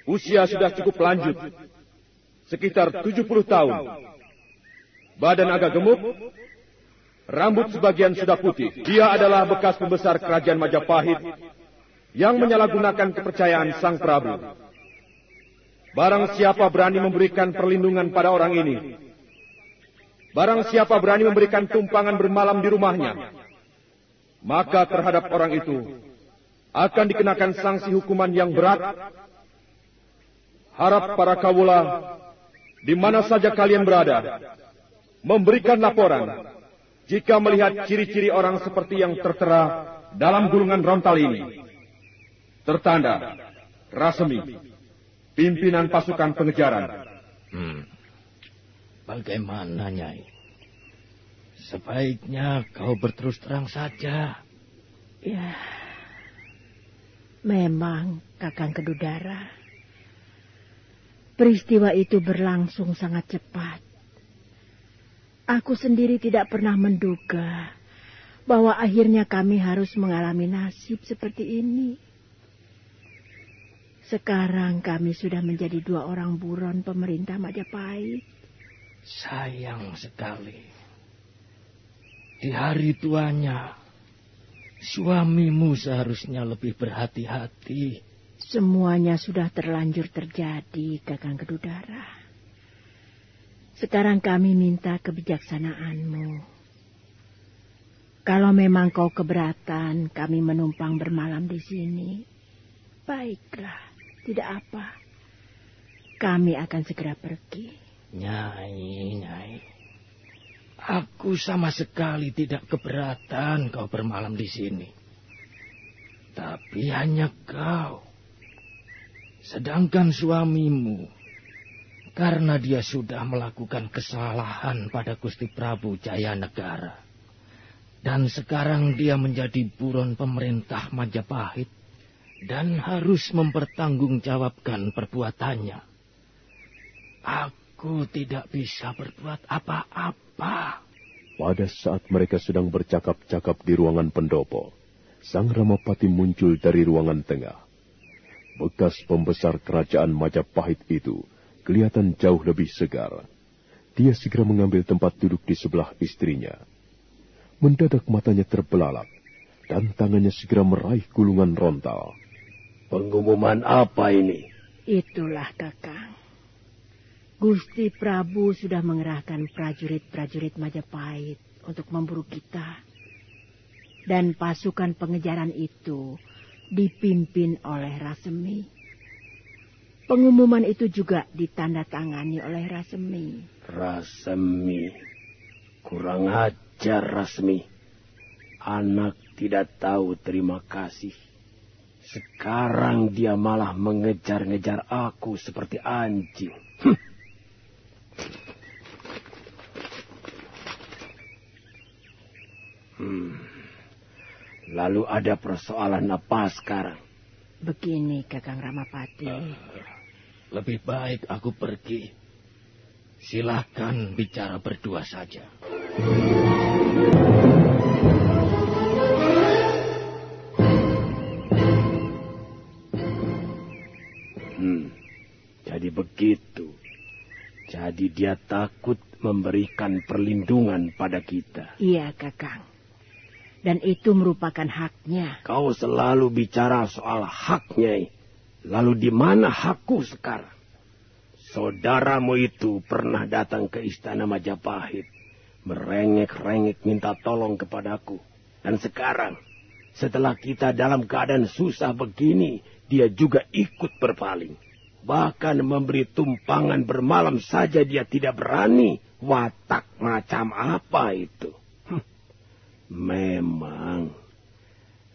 usia sudah cukup lanjut, sekitar 70 tahun. Badan agak gemuk, rambut sebagian sudah putih. Dia adalah bekas pembesar kerajaan Majapahit yang menyalahgunakan kepercayaan Sang Prabu. Barang siapa berani memberikan perlindungan pada orang ini, barang siapa berani memberikan tumpangan bermalam di rumahnya, maka terhadap orang itu akan dikenakan sanksi hukuman yang berat. Harap para kawula, di mana saja kalian berada, memberikan laporan jika melihat ciri-ciri orang seperti yang tertera dalam gulungan rontal ini. Tertanda Rasemi, pimpinan pasukan pengejaran. Bagaimana, Nyai? Sebaiknya kau berterus terang saja. Ya, memang, Kakang Kedudara. Peristiwa itu berlangsung sangat cepat. Aku sendiri tidak pernah menduga bahwa akhirnya kami harus mengalami nasib seperti ini. Sekarang kami sudah menjadi 2 orang buron pemerintah Majapahit. Sayang sekali. Di hari tuanya, suamimu seharusnya lebih berhati-hati. Semuanya sudah terlanjur terjadi, Kakang Kedudara. Sekarang kami minta kebijaksanaanmu. Kalau memang kau keberatan kami menumpang bermalam di sini, baiklah, tidak apa. Kami akan segera pergi. Nyai. Aku sama sekali tidak keberatan kau bermalam di sini. Tapi hanya kau. Sedangkan suamimu, karena dia sudah melakukan kesalahan pada Gusti Prabu Jayanegara. Dan sekarang dia menjadi buron pemerintah Majapahit dan harus mempertanggungjawabkan perbuatannya. Aku tidak bisa berbuat apa-apa. Pada saat mereka sedang bercakap-cakap di ruangan pendopo, Sang Ramapati muncul dari ruangan tengah. Bekas pembesar kerajaan Majapahit itu kelihatan jauh lebih segar. Dia segera mengambil tempat duduk di sebelah istrinya. Mendadak matanya terbelalak, dan tangannya segera meraih gulungan rontal. Pengumuman apa ini? Itulah, Kakang. Gusti Prabu sudah mengerahkan prajurit-prajurit Majapahit untuk memburu kita. Dan pasukan pengejaran itu dipimpin oleh Rasemi. Pengumuman itu juga ditandatangani oleh Rasemi. Rasemi. Kurang ajar, Rasemi. Anak tidak tahu terima kasih. Sekarang dia malah mengejar-ngejar aku seperti anjing. Lalu ada persoalan apa sekarang? Begini, Kakang Ramapati. Lebih baik aku pergi. Silakan bicara berdua saja. Jadi begitu. Jadi dia takut memberikan perlindungan pada kita. Iya, Kakang. Dan itu merupakan haknya. Kau selalu bicara soal hak, Nyai. Lalu di mana hakku sekarang? Saudaramu itu pernah datang ke istana Majapahit, merengek-rengek minta tolong kepadaku. Dan sekarang, setelah kita dalam keadaan susah begini, dia juga ikut berpaling. Bahkan memberi tumpangan bermalam saja dia tidak berani. Watak macam apa itu?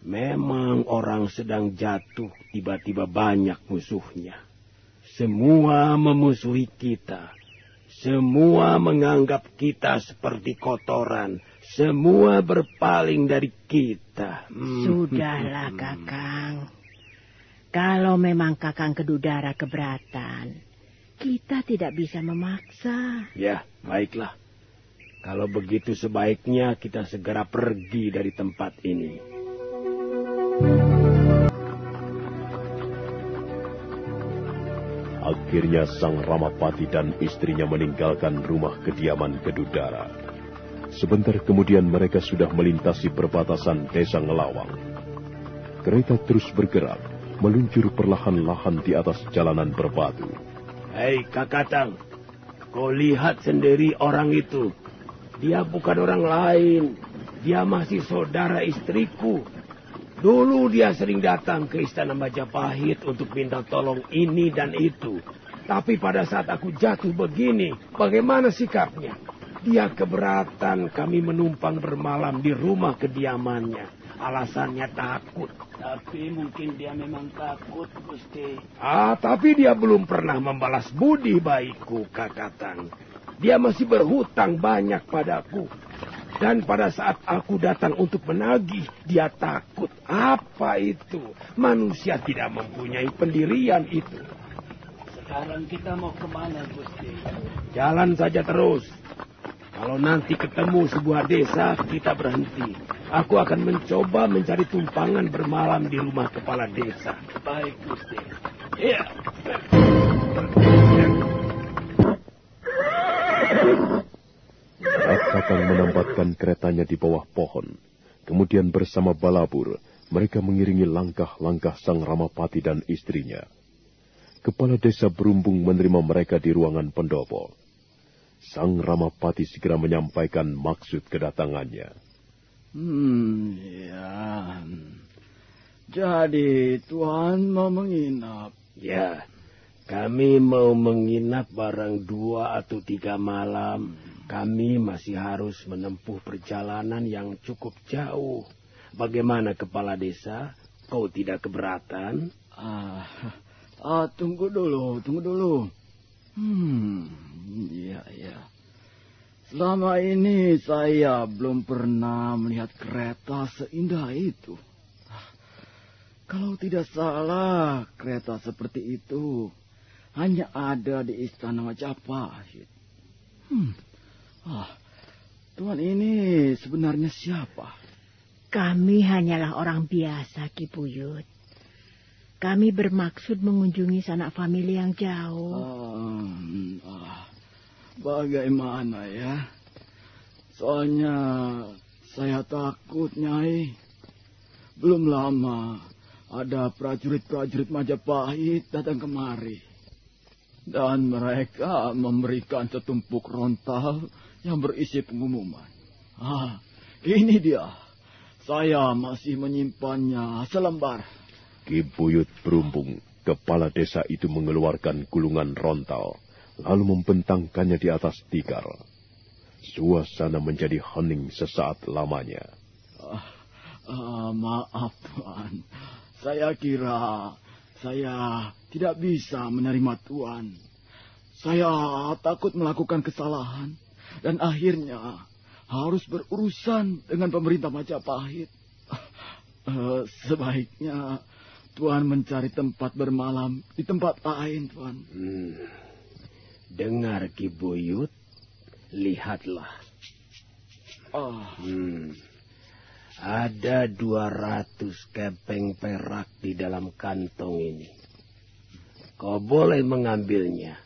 Memang orang sedang jatuh, tiba-tiba banyak musuhnya. Semua memusuhi kita. Semua menganggap kita seperti kotoran. Semua berpaling dari kita. Sudahlah, Kakang. Kalau memang Kakang Kedudara keberatan, kita tidak bisa memaksa. Ya, baiklah. Kalau begitu sebaiknya kita segera pergi dari tempat ini. Akhirnya Sang Ramapati dan istrinya meninggalkan rumah kediaman Kedudara. Sebentar kemudian mereka sudah melintasi perbatasan desa Ngelawang. Kereta terus bergerak, meluncur perlahan-lahan di atas jalanan berbatu. Hei Kakatang, kau lihat sendiri orang itu. Dia bukan orang lain. Dia masih saudara istriku. Dulu dia sering datang ke istana Majapahit untuk minta tolong ini dan itu. Tapi pada saat aku jatuh begini, bagaimana sikapnya? Dia keberatan kami menumpang bermalam di rumah kediamannya. Alasannya takut. Tapi mungkin dia memang takut, Gusti. Tapi dia belum pernah membalas budi baikku, Kakatang. Dia masih berhutang banyak padaku. Dan pada saat aku datang untuk menagih, dia takut. Apa itu? Manusia tidak mempunyai pendirian itu. Sekarang kita mau kemana, Gusti? Jalan saja terus. Kalau nanti ketemu sebuah desa, kita berhenti. Aku akan mencoba mencari tumpangan bermalam di rumah kepala desa. Baik, Gusti. Iya. Kakang menempatkan keretanya di bawah pohon. Kemudian bersama Balabur, mereka mengiringi langkah-langkah Sang Ramapati dan istrinya. Kepala desa berumbung menerima mereka di ruangan pendopo. Sang Ramapati segera menyampaikan maksud kedatangannya. Ya. Jadi Tuhan mau menginap? Ya, kami mau menginap barang 2 atau 3 malam. Kami masih harus menempuh perjalanan yang cukup jauh. Bagaimana Kepala Desa? Kau tidak keberatan? Tunggu dulu. Iya. Selama ini saya belum pernah melihat kereta seindah itu. Kalau tidak salah, kereta seperti itu hanya ada di Istana Majapahit. Tuan ini sebenarnya siapa? Kami hanyalah orang biasa, Ki Buyut. Kami bermaksud mengunjungi sanak famili yang jauh. Bagaimana ya? Soalnya saya takut, Nyai. Belum lama ada prajurit-prajurit Majapahit datang kemari. Dan mereka memberikan setumpuk rontal yang berisi pengumuman. Ini dia. Saya masih menyimpannya selembar. Ki Buyut berumbung. Kepala desa itu mengeluarkan gulungan rontal, lalu membentangkannya di atas tikar. Suasana menjadi hening sesaat lamanya. Maaf, Tuan. Saya kira saya tidak bisa menerima Tuan. Saya takut melakukan kesalahan dan akhirnya harus berurusan dengan pemerintah Majapahit. Sebaiknya Tuan mencari tempat bermalam di tempat lain, Tuan. Dengar, Ki Buyut, lihatlah. Ada 200 kepeng perak di dalam kantong ini. kau boleh mengambilnya.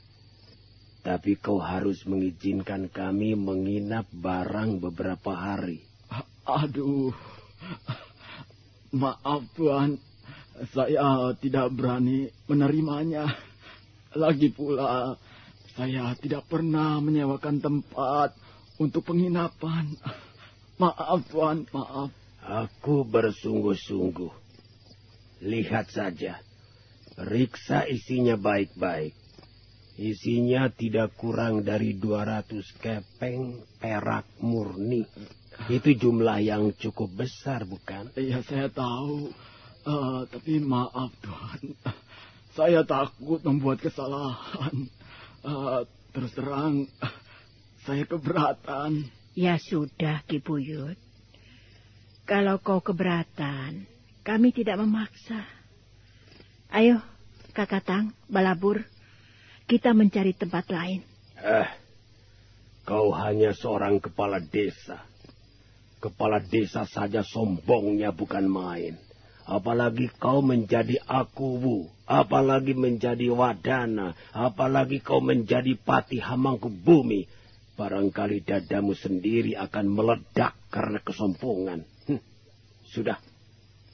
Tapi kau harus mengizinkan kami menginap barang beberapa hari. Aduh, maaf Tuan, saya tidak berani menerimanya. Lagi pula, saya tidak pernah menyewakan tempat untuk penginapan. Maaf Tuan, maaf. Aku bersungguh-sungguh. Lihat saja, periksa isinya baik-baik. Isinya tidak kurang dari 200 kepeng perak murni. Itu jumlah yang cukup besar, bukan? Iya, saya tahu. Tapi maaf, Tuan. Saya takut membuat kesalahan. Terus terang, saya keberatan. Ya sudah, Ki Buyut. Kalau kau keberatan, kami tidak memaksa. Ayo, Kakatang, Balabur. Kita mencari tempat lain. Kau hanya seorang kepala desa. Kepala desa saja sombongnya bukan main. Apalagi kau menjadi Akuwu, apalagi menjadi Wadana, apalagi kau menjadi Pati Hamangkubumi. Barangkali dadamu sendiri akan meledak karena kesombongan. Sudah,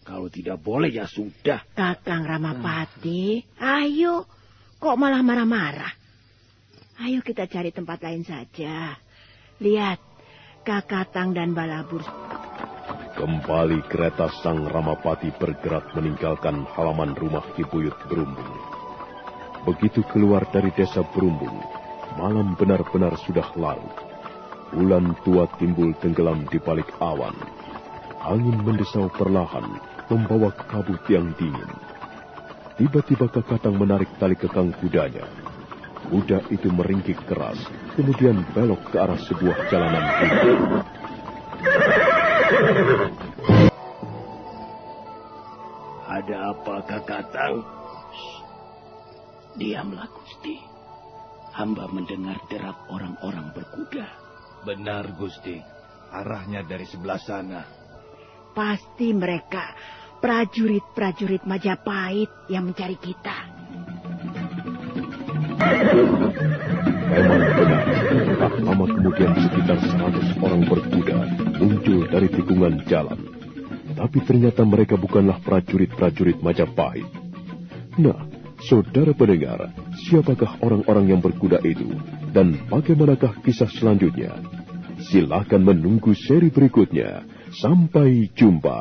kalau tidak boleh ya sudah. Kakang Ramapati, ayo. Kok malah marah-marah? Ayo kita cari tempat lain saja. Lihat, Kakatang dan Balabur. Kembali kereta Sang Ramapati bergerak meninggalkan halaman rumah Ki Buyut Berumbung. Begitu keluar dari desa Berumbung, malam benar-benar sudah larut. Bulan tua timbul tenggelam di balik awan. Angin mendesau perlahan, membawa kabut yang dingin. Tiba-tiba Kakatang menarik tali kekang kudanya. Kuda itu meringkik keras, kemudian belok ke arah sebuah jalanan tinggi. Ada apa, Kakatang? Diamlah, Gusti. Hamba mendengar derap orang-orang berkuda. Benar, Gusti. Arahnya dari sebelah sana. Pasti mereka prajurit-prajurit Majapahit yang mencari kita. Memang benar, tak lama kemudian sekitar 100 orang berkuda muncul dari tikungan jalan. Tapi ternyata mereka bukanlah prajurit-prajurit Majapahit. Nah, saudara pendengar, siapakah orang-orang yang berkuda itu? Dan bagaimanakah kisah selanjutnya? Silakan menunggu seri berikutnya. Sampai jumpa.